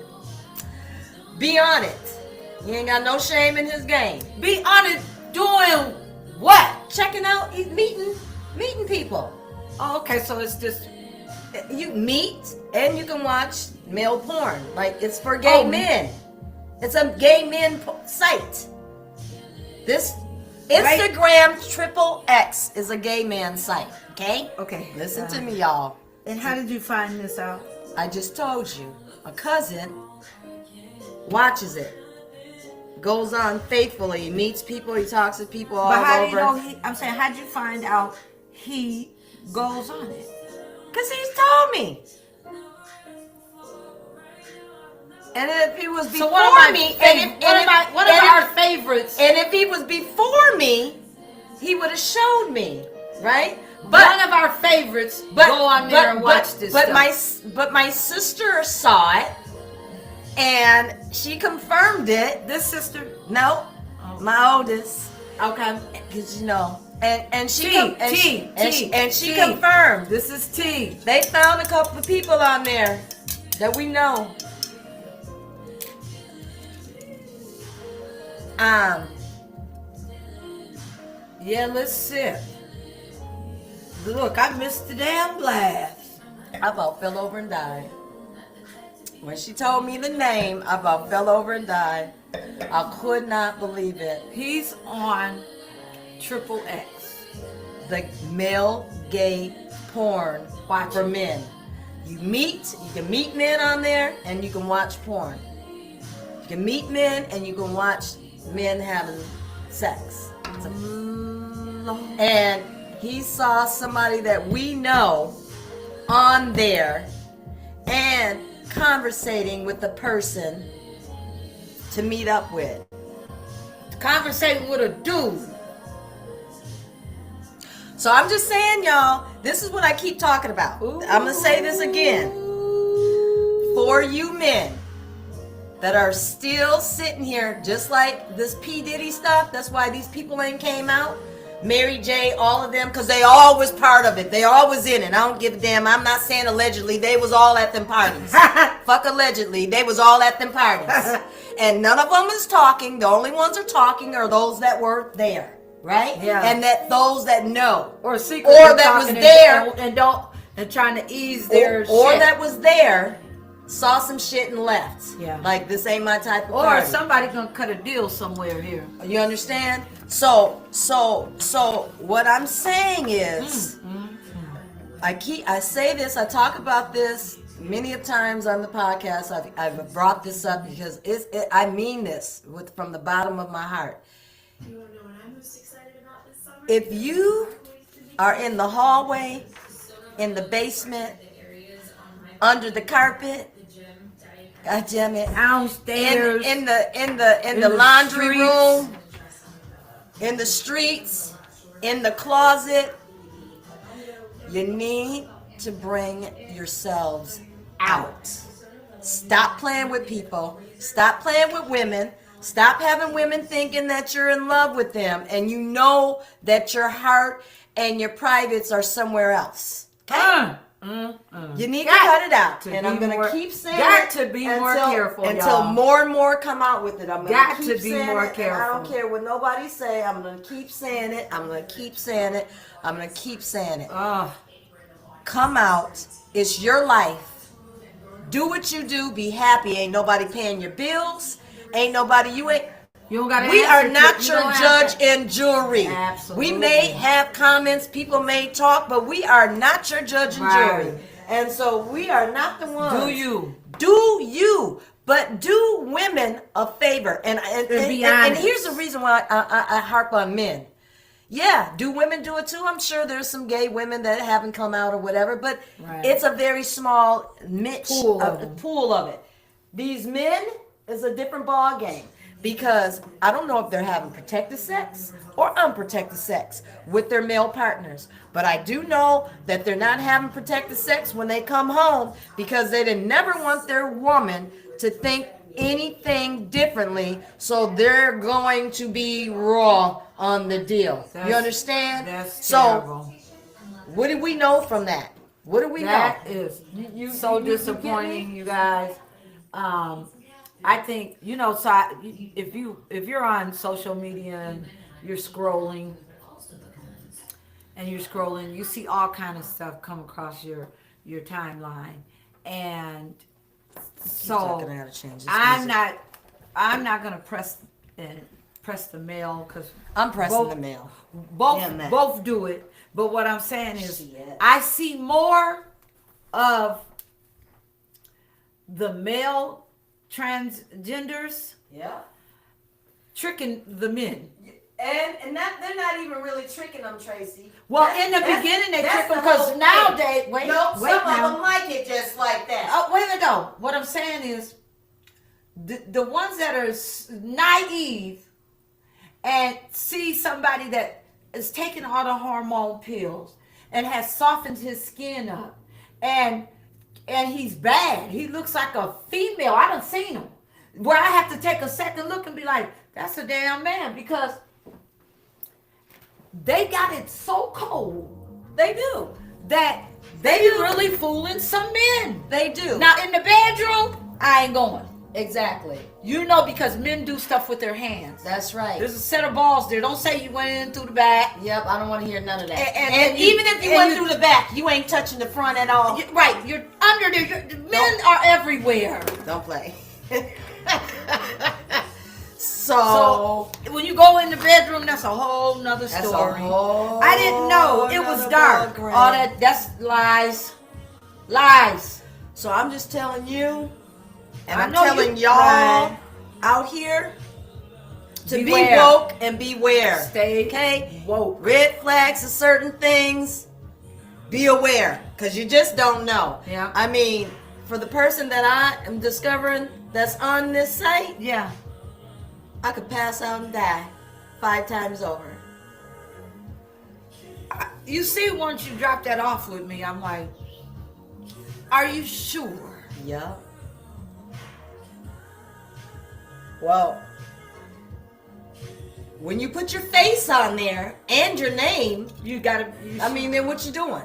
be on it. He ain't got no shame in his game. Be honest, doing what? Checking out, he's meeting people. Oh, okay, so it's just You meet and you can watch male porn. Like it's for gay Oh. men. It's a gay men site. This Instagram XXX is a gay man site. Okay? okay. Listen to me, y'all. And how did you find this out? I just told you. A cousin watches it. Goes on faithfully, meets people, he talks to people all But how do over. you know I'm saying, how'd you find out he goes on it? Because he's told me. And if he was before So one of my me, one of our favorites. and if he was before me, he would have showed me, right? One of our favorites go on there and watch this but stuff. my sister saw it, and she confirmed it. This sister, No, my oldest, okay. because you know, and she T, com- and T, she, and T, she, and she T. confirmed. This is T. They found a couple of people on there that we know. Yeah, let's sip. Look, I missed the damn blast. I about fell over and died. When she told me the name, I about fell over and died. I could not believe it. He's on triple X. The male gay porn Watch for it. men. You can meet men on there and you can watch porn. You can meet men and you can watch men having sex. And he saw somebody that we know on there and conversating with the person to meet up with. Conversating with a dude. So I'm just saying, y'all, this is what I keep talking about. I'm going to say this again. for you men that are still sitting here, just like this P. Diddy stuff, that's why these people ain't came out. Mary J., all of them, because they all was part of it. They all was in it. I don't give a damn. I'm not saying allegedly. They was all at them parties. Fuck allegedly. They was all at them parties. And none of them is talking. The only ones are talking are those that were there. Right? Yeah. And that those that know. Or secretly Or that was talking there. and trying to ease their Or shit. that was there, saw some shit and left. Yeah. Like, this ain't my type of Or party. somebody gonna cut a deal somewhere here. You understand? So what I'm saying is, I say this, I talk about this many of times on the podcast. I've brought this up because I mean this from the bottom of my heart. You wanna know what I'm most excited about this summer? If you are in the hallway, in the basement, under the carpet, God damn it, Downstairs. in the the laundry streets. room, in the streets, in the closet, you need to bring yourselves out. Stop playing with people. Stop playing with women. Stop having women thinking that you're in love with them and you know that your heart and your privates are somewhere else. Okay? You need to cut it out. And I'm going to keep saying got it to be more careful, until y'all. more and more come out with it. I'm going Got keep to be saying more it, and I don't careful. care what nobody say. I'm going to keep saying it. I'm going to keep saying it. I'm going to keep saying it. Come out. It's your life. Do what you do. Be happy. Ain't nobody paying your bills. Ain't nobody. You don't gotta we answer are not to- you your don't judge have to- and jury. Absolutely. We may have comments. People may talk, but we are not your judge and Right. jury. And so we are not the ones. Do you? Do you? But do women a favor. And be and honest. here's the reason why I harp on men. Yeah, do women do it too? I'm sure there's some gay women that haven't come out or whatever, but Right. it's a very small niche Pool of them. pool of it. These men is a different ball game because I don't know if they're having protected sex or unprotected sex with their male partners, but I do know that they're not having protected sex when they come home because they didn't never want their woman to think anything differently, so they're going to be raw on the deal. You understand? That's so terrible. what do we know from that? What do we That know? is You- so you get me? disappointing, you guys. I think so. If you're on social media and you're scrolling, you see all kind of stuff come across your timeline, and so talking, I gotta change this I'm music. not gonna press the mail because I'm pressing the mail. Damn that. both do it. But what I'm saying is, Shit. I see more of the male transgenders Yeah. tricking the men. And that they're not even really tricking them, Tracy. Well, in the beginning they trick them the because whole nowadays, thing. wait some now. of them like it just like that. Oh, wait a minute though. What I'm saying is, the ones that are naive and see somebody that is taking all the hormone pills and has softened his skin up, and he's bad. He looks like a female. I done seen him where I have to take a second look and be like, that's a damn man, because they got it so cold They do. that they really fooling some men. They do. Now in the bedroom, I ain't going. Exactly. Because men do stuff with their hands. That's right. There's a set of balls there. Don't say you went in through the back. Yep, I don't want to hear none of that. And even if you and went you- through the back, you ain't touching the front at all. Right, you're under there. Men are everywhere. Don't play. So when you go in the bedroom, that's a whole nother That's a story. whole I didn't know it was nother dark. ballgame. All that's lies. So I'm just telling you, and I I'm know telling you- y'all Right. out here to be Beware. woke and beware. Stay Okay? woke. Red flags to certain things. Be aware, because you just don't know. Yeah. I mean, for the person that I am discovering that's on this site, Yeah. I could pass out and die 5 times over. You see, once you drop that off with me, I'm like, are you sure? Yeah. Well, when you put your face on there and your name, You gotta. I mean, then what you doing?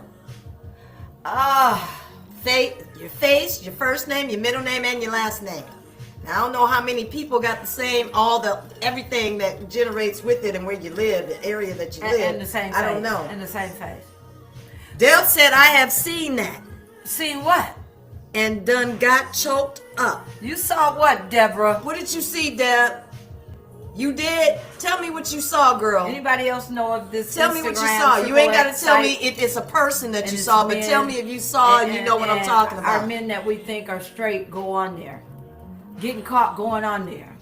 Your face, your first name, your middle name, and your last name. Now, I don't know how many people got the same, everything that generates with it and where you live, the area that you live. and the same. I don't face, know. And the same face. Deb said, I have seen that See what? and done got choked up. You saw what, Deborah? What did you see, Deb? You did? Tell me what you saw, girl. Anybody else know of this? Tell me what you Instagram saw. You ain't got to triple tell X me site? if it's a person that And you it's saw, but men, tell me if you saw and you know what I'm talking Our about. men that we think are straight go on there, getting caught going on there.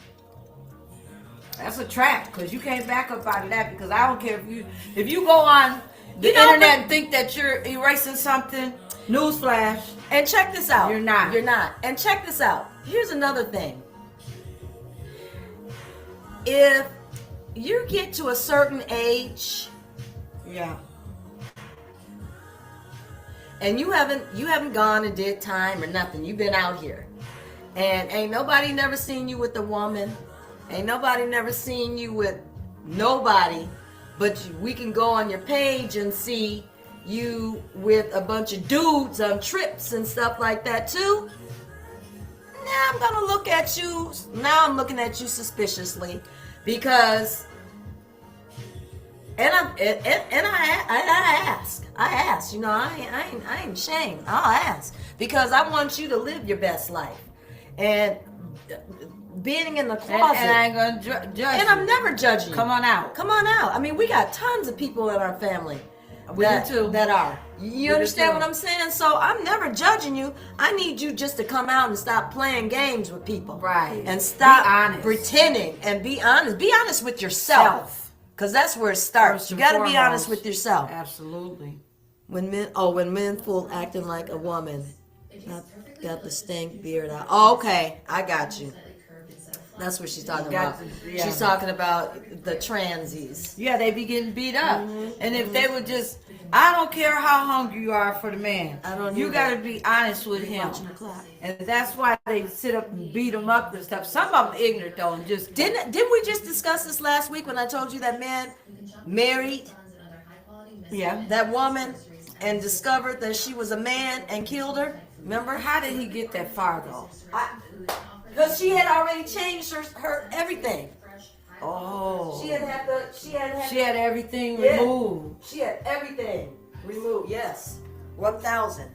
That's a trap because you can't back up out of that. Because I don't care if you go on the internet and think that you're erasing something. Newsflash. And check this out. You're not. You're not. And check this out. Here's another thing. If you get to a certain age, Yeah. and you haven't gone and did time or nothing, you've been out here, and ain't nobody never seen you with a woman, ain't nobody never seen you with nobody, but we can go on your page and see you with a bunch of dudes on trips and stuff like that too. Now I'm gonna look at you. Now I'm looking at you suspiciously, because, and I ask. You know, I ain't ashamed. I'll ask because I want you to live your best life, and being in the closet. And I ain't gonna judge. And I'm never judging you. Come on out. Come on out. I mean, we got tons of people in our family. We do too. That are. You do understand too. what I'm saying? So I'm never judging you. I need you just to come out and stop playing games with people. Right. And stop Be honest. pretending and be honest. Be honest with yourself. Because that's where it starts. First You and got to be honest foremost. with yourself. Absolutely. When men fool acting like a woman. Got the stink beard out. Oh, okay. I got you. That's what she's talking about. Yeah. She's talking about the transies. Yeah, they be getting beat up. Mm-hmm. And if they would just, I don't care how hungry you are for the man. I don't You either. got to be honest with him. Watching the clock. And that's why they sit up and beat him up and stuff. Some of them ignorant though, and just Didn't we just discuss this last week when I told you that man married yeah. that woman and discovered that she was a man and killed her? Remember? How did he get that far though? Because she had already changed her everything. Oh, She had everything Yeah. removed. She had everything removed. Yes, 1,000.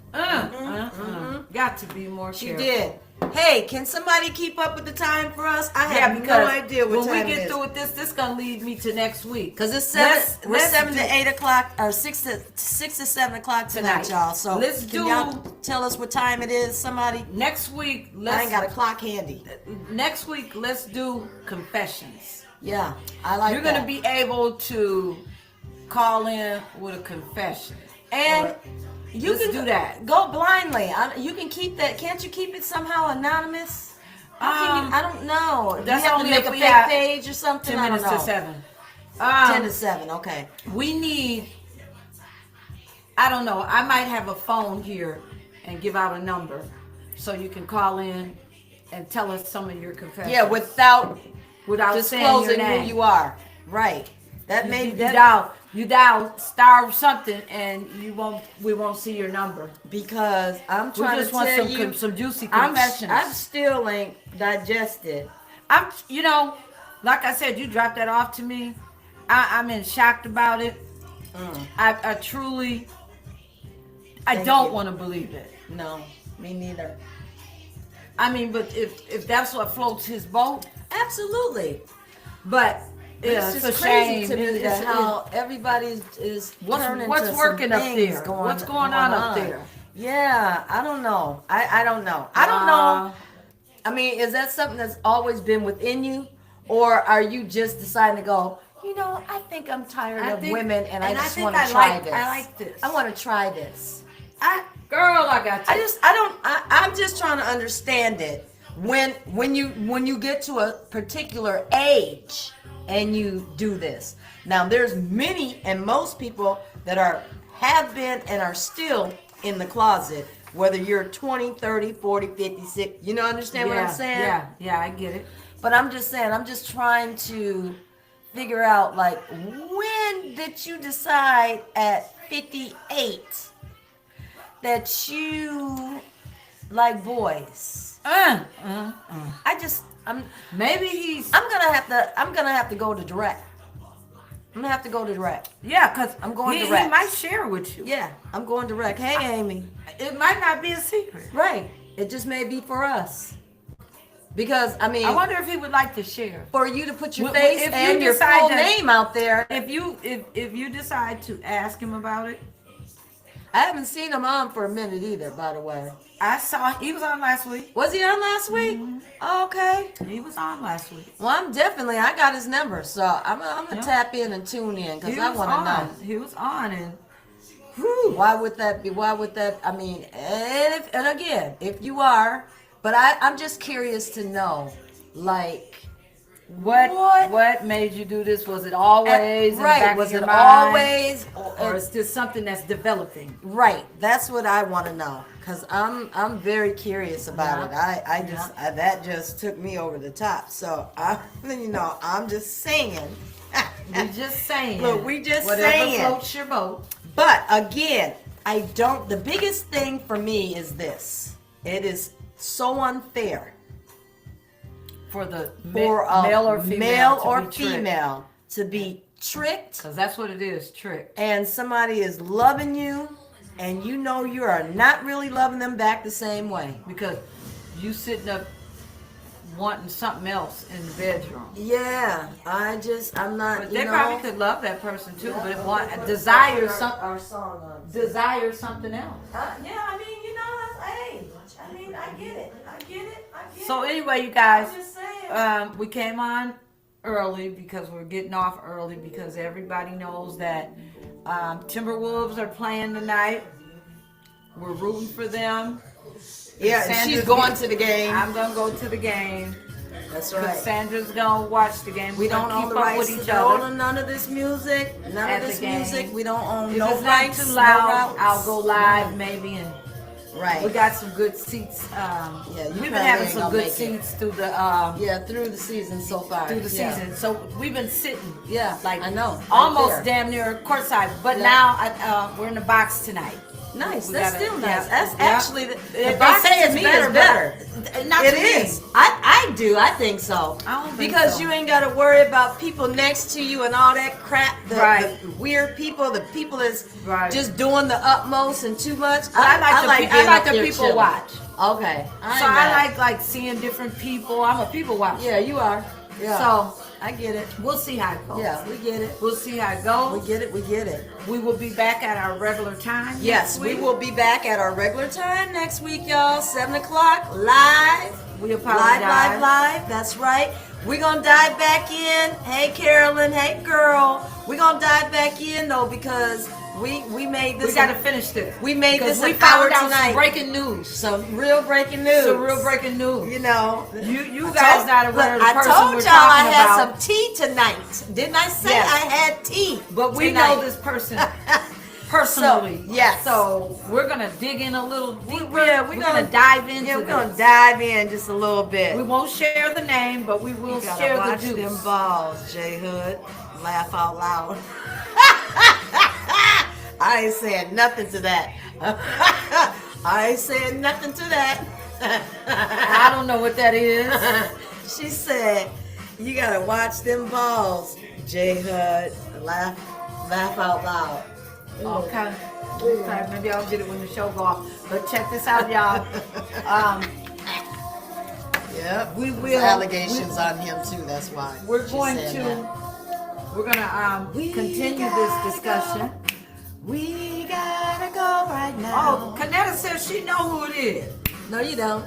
Got to be more She careful. did. Hey, can somebody keep up with the time for us? I Yeah, have because no idea what when time we it get is. through with this gonna lead me to next week. Cause it's Let's 7 do- to 8 o'clock or 6 to 7 o'clock tonight, Tonight. y'all. So Let's can do- y'all tell us what time it is? Somebody. Next week, I ain't got a clock handy. next week let's do confessions. Yeah, I like. You're that. gonna be able to call in with a confession. and Or- you let's can do that. Go blindly. You can keep that. Can't you keep it somehow anonymous? How can you, I don't know. Do that's you have only to if make a we fake have page or something. 10 I don't minutes know. to 7. 10 to 7. Okay. We need, I don't know, I might have a phone here and give out a number so you can call in and tell us some of your confessions. Yeah, without without saying your disclosing name. who you are. Right. That may You dial star something and we won't see your number. because I'm We trying just to want tell you. some juicy confessions. I'm still ain't digested. You know, like I said, you dropped that off to me. I'm in shocked about it. I truly, I Thank don't you. want to believe it. No, me neither. I mean, but if that's what floats his boat, Absolutely. but yeah, It's it's just a crazy shame. to me It's- that how everybody is turning what's to working some up things there? What's going on up there? Yeah, I don't know. I don't know. I don't know. I mean, is that something that's always been within you, or are you just deciding to go? You know, I think I'm tired of women, and I just want to try this. I like this. I want to try this. Girl, I got you. I'm just trying to understand it. When you get to a particular age and you do this. Now there's many and most people that have been and are still in the closet, whether you're 20, 30, 40, 50, 60, you know, understand what I'm saying? Yeah, I get it. But I'm just saying, I'm just trying to figure out, like, when did you decide at 58 that you like boys? I just, Maybe he's I'm gonna have to go to direct. I'm gonna have to go to direct. because I'm going he direct. might share with you. Yeah, I'm going direct. Hey, Amy. It might not be a secret. Right. It just may be for us. Because, I mean, I wonder if he would like to share. for you to put your Well, face if you and your decide full to- name out there. If you decide to ask him about it, I haven't seen him on for a minute either, by the way. I saw he was on last week. Was he on last week? Mm-hmm. Okay. He was on last week. Well, I got his number, so I'm gonna Yeah. tap in and tune in because He I was want to on. know. He was on, and Why would that be? Why would that? I mean, and again, if you are, but I'm just curious to know, like, what made you do this? Was it always in the right? back Was of your it mind? always, or is this something that's developing? right? That's what I want to know because I'm very curious about it. That just took me over the top. So I'm just saying. We just saying. Look, we just whatever saying. floats your boat. But again, the biggest thing for me is this. It is so unfair For the for a male or female female to be tricked because that's what it is, trick. and somebody is loving you and you know you are not really loving them back the same way. Because you sitting up wanting something else in the bedroom. Yeah, I'm not, But they probably could love that person too, but desire our song. desire something else. Yeah, I mean, hey, I mean, I get it. So anyway, you guys, I'm just saying. we came on early because we're getting off early because everybody knows that Timberwolves are playing tonight. We're rooting for them. Yeah, and she's Sandra's going to the game. I'm gonna go to the game. That's right. Sandra's gonna watch the game. We We're don't gonna own keep the up rights with to each other. own none of this music. None At of the this game. music. We don't own If no it's not rights. too no loud, routes. I'll go live maybe, and Right. we got some good seats. you We've probably been having ain't some gonna good make it. seats through the Through the season so far. through the Yeah. season. So we've been sitting, Yeah, like I know. Right almost there. damn near courtside. But Yeah. now we're in the box tonight. Nice. We That's gotta- still yeah, nice. That's yeah. actually They box say to it's me better, is better. but not It to me. is. I do. I think so. I don't think because so. you ain't got to worry about people next to you and all that crap. Right. The weird people. The people that's Right. just doing the utmost and too much. I like being up the there people chilling. watch. Okay. So ain't I mad. like seeing different people. I'm a people watcher. Yeah, you are. Yeah. So I get it. we'll see how it goes. Yeah, we get it. We'll see how it We goes. get it. We get it. We will be back at our regular time. Yes, next we week. will be back at our regular time next week, y'all. 7 o'clock live. We apologize. Live. That's right. We're gonna dive back in. Hey, Carolyn. Hey, girl. We're gonna dive back in though because we made this. We got to finish this. We made Because this we an found hour out tonight. some breaking news. Some real breaking news. Some real breaking news. You know. You I guys told- not aware of look, the person I told we're y'all I talking had about. some tea tonight. Didn't I say Yes. I had tea? But we tonight? know this person personally. So, yes. So we're gonna dig in a little deeper. Yeah, we're gonna dive into Yeah, we're this. gonna dive in just a little bit. We won't share the name, but we will You gotta share the watch juice. them balls, J Hood. Laugh out loud. I ain't saying nothing to that. I ain't saying nothing to that. I don't know what that is. She said, "You gotta watch them balls, J Hood. Laugh out loud." Okay. Okay. Maybe I'll get it when the show go off. But check this out, y'all. Yep. We will. There's allegations on him too. That's why. We're she going said to. that. We're gonna continue this discussion. We gotta go right now. Oh, Kanetta says she know who it is. No, you don't.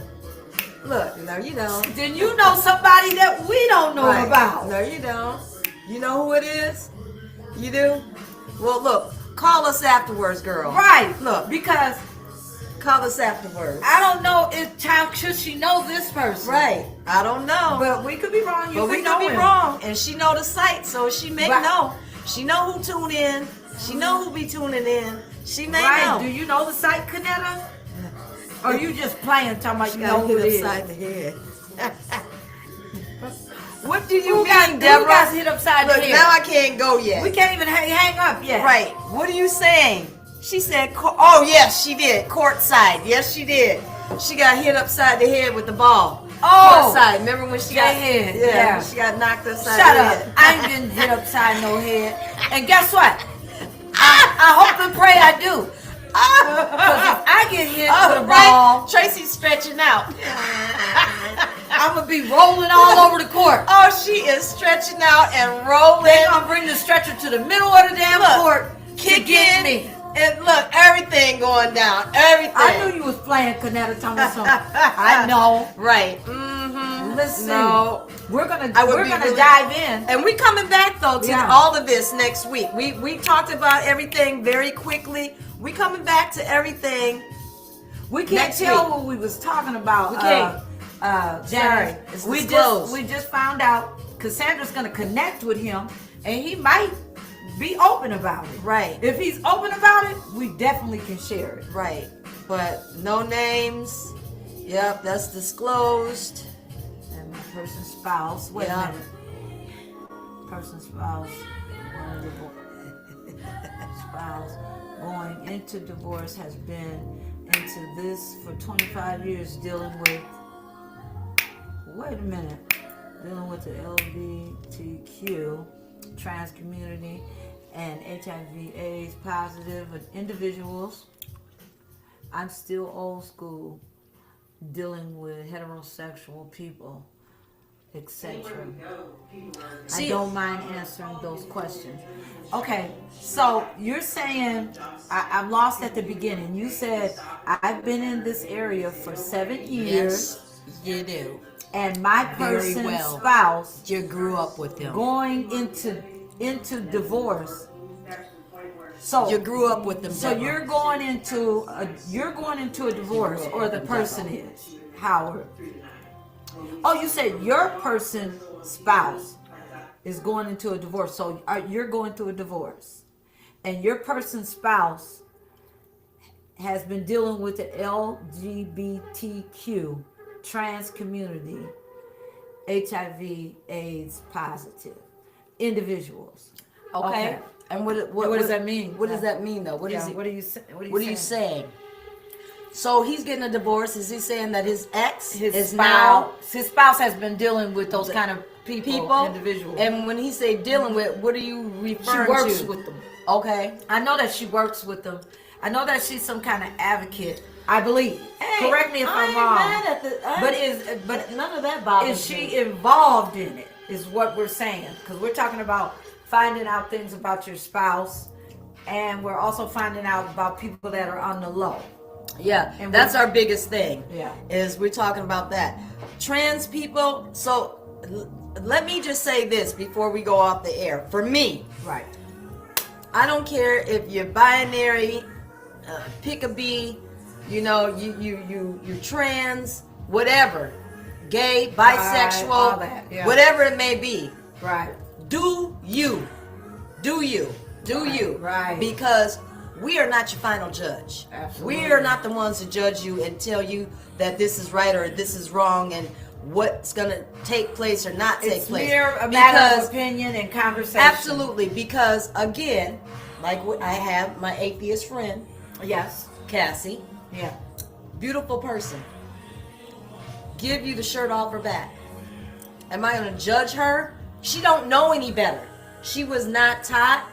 Look, no, you don't. Then you know somebody that we don't know Right. about. No, you don't. You know who it is? You do? Well, look, call us afterwards, girl. Right. Look, Because call us afterwards. I don't know if how should she know this person. Right. I don't know. But we could be wrong. You But we could could know be him. wrong. And she know the site, so she may Right. know. She know who tune in. She know who be tuning in. She may Right. know. Do you know the site, Kanetta? Or you just playing talking about She you know gotta who hit it is? upside the head. What do you Who got mean, Deborah? Who got hit upside Look, the head? now I can't go yet. We can't even hang up yet. Right. What are you saying? She said, oh, yes, she did. Courtside. Yes, she did. She got hit upside the head with the ball. Oh. Courtside. Remember when she got head? Yeah, Yeah. when she got knocked upside Shut the up. head. I ain't getting hit upside no head. And guess what? I hope and pray I do. Because if I get hit with a ball, right. Tracy's stretching out. I'm going to be rolling all over the court. Oh, she is stretching out and rolling. They're going to bring the stretcher to the middle of the damn court to Kicking get me. And look, everything going down. Everything. I knew you was playing Kanata Thomason. I know. Right. Mm-hmm. Listen, No. we're gonna I would be really- dive in. And we coming back though to Yeah. all of this next week. We talked about everything very quickly. We coming back to everything. We can't Next tell week. what we was talking about. We can't. Janice. Sorry, it's we disclosed. just found out Cassandra's gonna connect with him, and he might be open about it. Right. If he's open about it, we definitely can share it. Right. But no names. Yep, that's disclosed. And my person's spouse. Wait Yeah. a minute. Person's spouse. Spouse going into divorce has been into this for 25 years, dealing with. Wait a minute. Dealing with the LGBTQ, trans community, and HIV/AIDS positive individuals. I'm still old school, dealing with heterosexual people, etc. I don't mind answering those questions. Okay, so you're saying, I'm lost at the beginning. You said, I've been in this area for 7 years, you do. and my Very person's well. spouse You grew up with him. going into divorce. So You grew up with them. So Deborah. you're going into a divorce, or the person is Howard. Oh, you said your person's spouse is going into a divorce. So you're going through a divorce, and your person's spouse has been dealing with the LGBTQ trans community, HIV/AIDS positive individuals. Okay. And what does that mean? What does that mean though? What is it? What are you saying? What are you saying? So he's getting a divorce. Is he saying that his ex His now spouse has been dealing with those kind of people, individuals. And when he say dealing with, what are you she referring works to? with them. Okay. I know that she works with them. I know that she's some kind of advocate. I believe. Hey, Correct me if I I'm ain't wrong. mad at But none of that bothers is she involved in it? Is what we're saying, because we're talking about finding out things about your spouse, and we're also finding out about people that are on the low. Yeah, And that's we're- our biggest thing. Yeah. Is we're talking about that. Trans people, so let me just say this before we go off the air. For me, Right. I don't care if you're binary, pick a B, you know, you trans, whatever, gay, bisexual, all that, yeah. whatever it may be. Right. Do you. Right. Because we are not your final judge. Absolutely. We are not the ones to judge you and tell you that this is right or this is wrong and what's going to take place or not take It's place. mere a matter Because of opinion and conversation. absolutely, because again, like I have my atheist friend, Yes. Cassie, Yeah. beautiful person, give you the shirt off her back. Am I going to judge her? She don't know any better. She was not taught.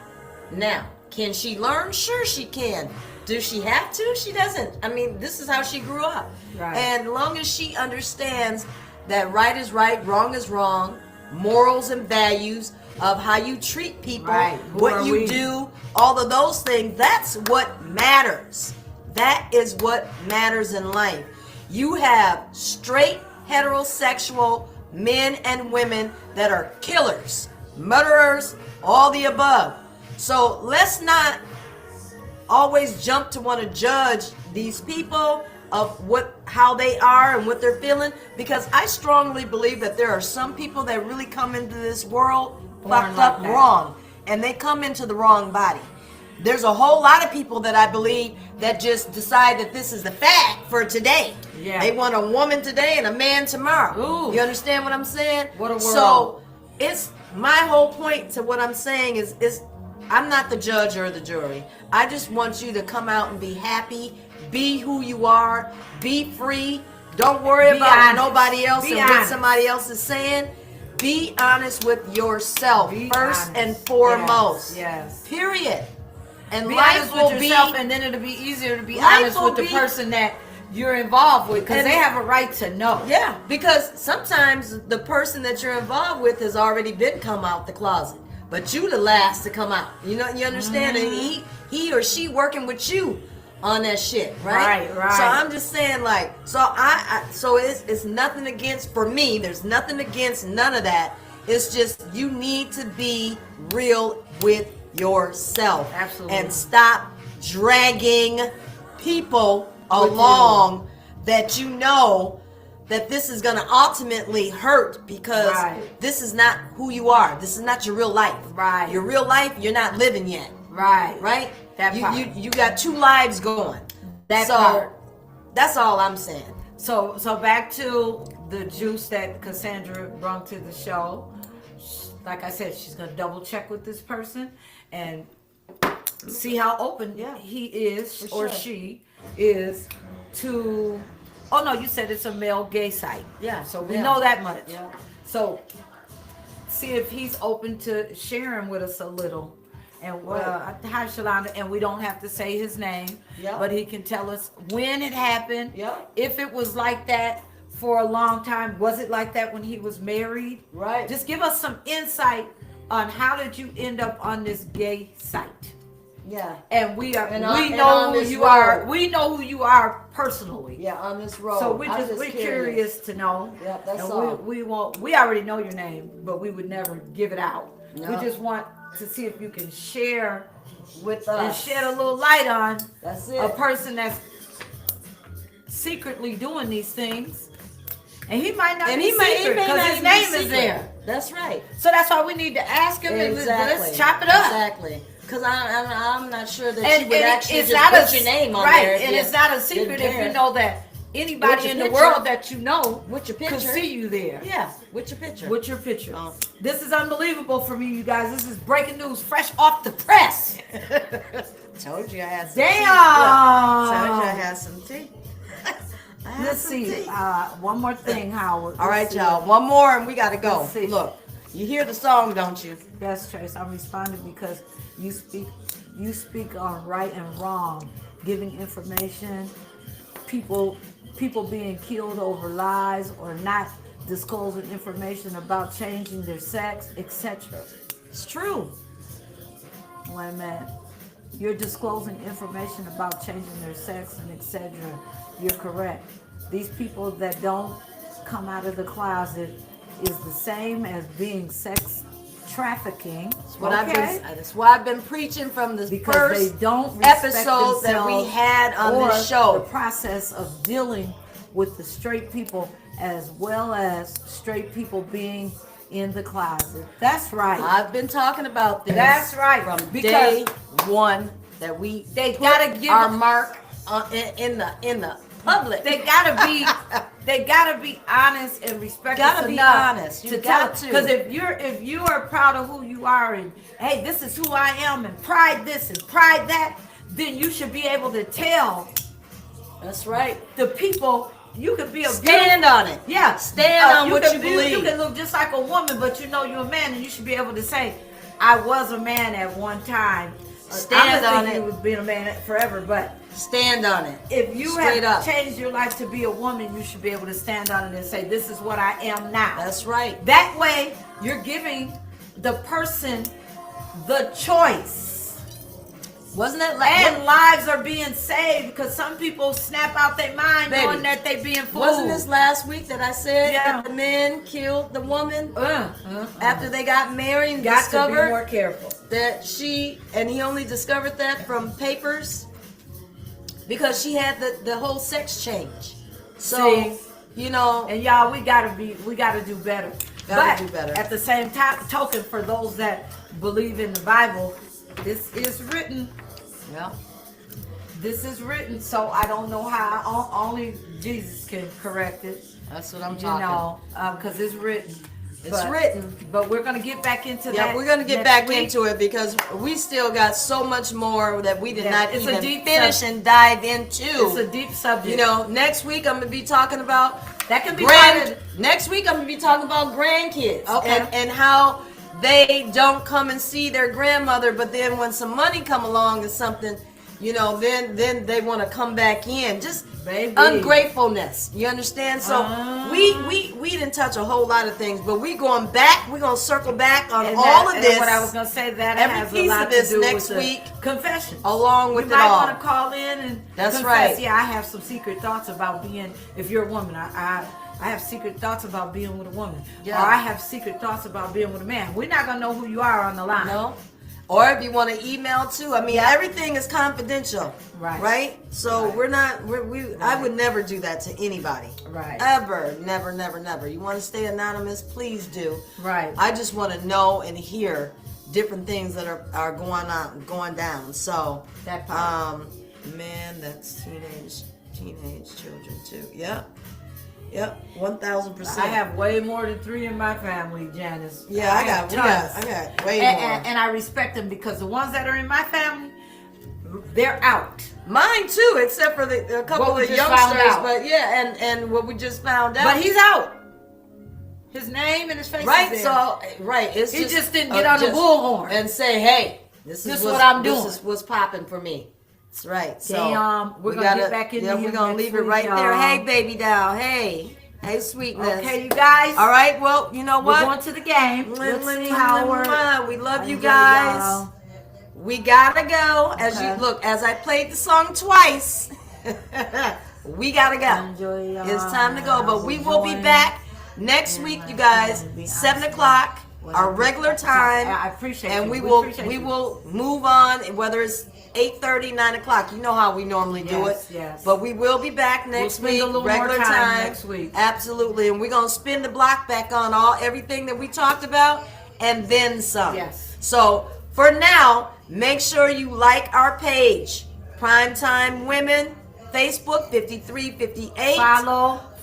Now, can she learn? Sure she can. Does she have to? She doesn't. I mean, this is how she grew up. Right. And long as she understands that right is right, wrong is wrong, morals and values of how you treat people, Right. Who what are you we? do, all of those things, that's what matters. That is what matters in life. You have straight heterosexual men and women that are killers, murderers, all the above. So let's not always jump to want to judge these people of how they are and what they're feeling, because I strongly believe that there are some people that really come into this world fucked like up that. wrong, and they come into the wrong body. There's a whole lot of people that I believe that just decide that this is the fact for today. Yeah. They want a woman today and a man tomorrow. Ooh. You understand what I'm saying? What a world. So it's my whole point to what I'm saying is I'm not the judge or the jury. I just want you to come out and be happy, be who you are, be free. Don't worry Be about honest. nobody else Be and what honest. somebody else is saying. Be honest with yourself Be first honest. and foremost. Yes. Period. And Be life honest will with be yourself, and then it'll be easier to be Life honest will with the be- person that you're involved with, because And- they have a right to know. Yeah, because sometimes the person that you're involved with has already been come out the closet, but you the last to come out. You know, you understand? And he or she working with you on that shit, right? Right. So I'm just saying, like, so it's nothing against, for me. There's nothing against none of that. It's just you need to be real with yourself. Absolutely. And stop dragging people along that you know that this is going to ultimately hurt, because Right. this is not who you are. This is not your real life. Right. Your real life, you're not living yet. Right. Right? That part. You got two lives going. That so part. that's all I'm saying. So back to the juice that Cassandra brought to the show. Like I said, she's gonna double check with this person and see how open he is or sure. she is to. Oh no, you said it's a male gay site. Yeah, So we yeah. know that much. Yeah. So see if he's open to sharing with us a little. And hi Shalonda, and we don't have to say his name, Yeah. but he can tell us when it happened. Yeah. If it was like that for a long time, was it like that when he was married? Right. Just give us some insight on how did you end up on this gay site. Yeah. And we are And we on know who this you road. are. We know who you are personally. Yeah, on this road. So I'm we're curious to know. Yep, that's and all. we already know your name, but we would never give it out. No. We just want to see if you can share With and us. shed a little light on That's a it. person that's secretly doing these things. And he might not And be he may secret not because his be name is secret. there. That's right. So that's why we need to ask him and let's chop it up. Exactly. Because I'm not sure that And, you would and actually it's just not put a your name on right, there. and it's not a secret if you know that anybody With your in the picture. world that you know With your could picture. see you there. Yeah, with your picture. With your picture. Oh. This is unbelievable for me, you guys. This is breaking news, fresh off the press. Told you I had some Damn. tea. Look, told you I had some tea. I had Let's some see. tea. One more thing, Howard. All right, Let's see. y'all. One more and we got to go. Let's see. Look, you hear the song, don't you? Yes, Trace. I'm responding because you speak on right and wrong, giving information, people being killed over lies or not disclosing information about changing their sex, etc. It's true. Wait a minute. You're disclosing information about changing their sex and etc. You're correct. These people that don't come out of the closet is the same as being sex trafficking. That's what that's why I've been preaching from the Because first they don't respect episode that we themselves had on or this show. the process of dealing with the straight people as well as straight people being in the closet. That's right. I've been talking about this. That's right. From Because day one that they put gotta give our mark in the public. they gotta be honest and respectful Gotta be enough honest. You to got tell. to. Because if you are proud of who you are and hey, this is who I am and pride this and pride that, then you should be able to tell That's right. the people. You could be a Stand on it. Yeah, Stand on what you believe. You can look just like a woman, but you know you're a man, and you should be able to say, "I was a man at one time." Stand on it. You was being a man forever, but Stand on it. if you Straight have up. changed your life to be a woman, you should be able to stand on it and say, "This is what I am now." That's right. That way, you're giving the person the choice. Wasn't that like And lives are being saved because some people snap out their mind Baby, knowing that they being fooled. wasn't this last week that I said Yeah. that the men killed the woman after after they got married and got to be discovered more careful. that he only discovered that from papers because she had the whole sex change. So See? you know, And y'all, we gotta do better. Gotta But do better. At the same time, token, for those that believe in the Bible, this is written. yeah, This is written. So I don't know how. Only Jesus can correct it. that's what I'm You talking. know, because it's written. It's written. But we're gonna get back into that. Yeah, we're gonna get next back week. into it because we still got so much more that we did Yeah, not it's a even deep finish subject. and dive into. It's a deep subject. You know, next week I'm gonna be talking about that can be part of next week I'm gonna be talking about grandkids. Okay. And how they don't come and see their grandmother, but then when some money come along or something, you know, then they want to come back in. Just Baby. ungratefulness. You understand? So we didn't touch a whole lot of things, but we going back. We're gonna circle back on And all that- of this. And what I was gonna say, that every has piece a lot of this to do next with the week, confession. along with You it might all. want to call in and That's confess. right. Yeah, I have some secret thoughts about being. If you're a woman, I have secret thoughts about being with a woman. Yeah. Or I have secret thoughts about being with a man. We're not gonna know who you are on the line. No. Or if you want to email too. I mean, everything is confidential. Right. Right? So Right. we're not, I would never do that to anybody. Right. Ever. Never, never, never. You want to stay anonymous? Please do. Right. I just want to know and hear different things that are going down. So, That part. man, that's teenage children too. Yep. 1,000%. I have way more than 3 in my family, Janice. Yeah, I got way more. And I respect them because the ones that are in my family, they're out. Mine too, except for a couple What we of just found youngsters. out. But yeah, and what we just found out. But he's out. His name and his face right. is there. So it's He just didn't get on the bullhorn. and say, "Hey, this is what I'm This doing." is what's popping for me." That's right. So Damn, we're we gonna gotta, get back into yeah, him we're gonna next leave it week, right there. y'all. Hey, baby doll. Hey, sweetness. Okay, you guys. All right. Well, you know We're what? going to the game. Let's see how we're. We love you Enjoy, guys. y'all. We gotta go. As Okay. you look, as I played the song twice, we gotta go. Enjoy, y'all. It's time to go, but we will be back next week, you guys, 7 o'clock, our regular time. I appreciate and you. we appreciate we you. will move on, whether it's 8:30, 9 o'clock. You know how we normally do it. Yes, yes. But we will be back next spend week, a little more regular time next week. Absolutely, and we're gonna spin the block back on everything that we talked about, and then some. Yes. So for now, make sure you like our page, Primetime Women, Facebook 5358.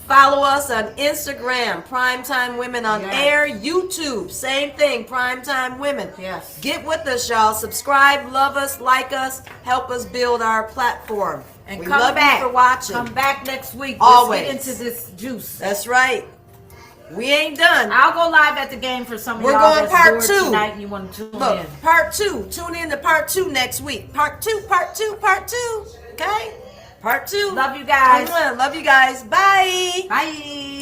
Follow us on Instagram, Primetime Women on Yes. Air, YouTube, same thing, Primetime Women. Yes. Get with us, y'all. Subscribe, love us, like us, help us build our platform. And we come love back. you for watching. Come back next week. Always. Let's get into this juice. That's right. We ain't done. I'll go live at the game for some of We're y'all going that's part bored 2. tonight and you want to tune Look, in. part 2. Tune in to part 2 next week. Part 2. Okay? Part 2. Love you guys. Love you guys. Bye. Bye.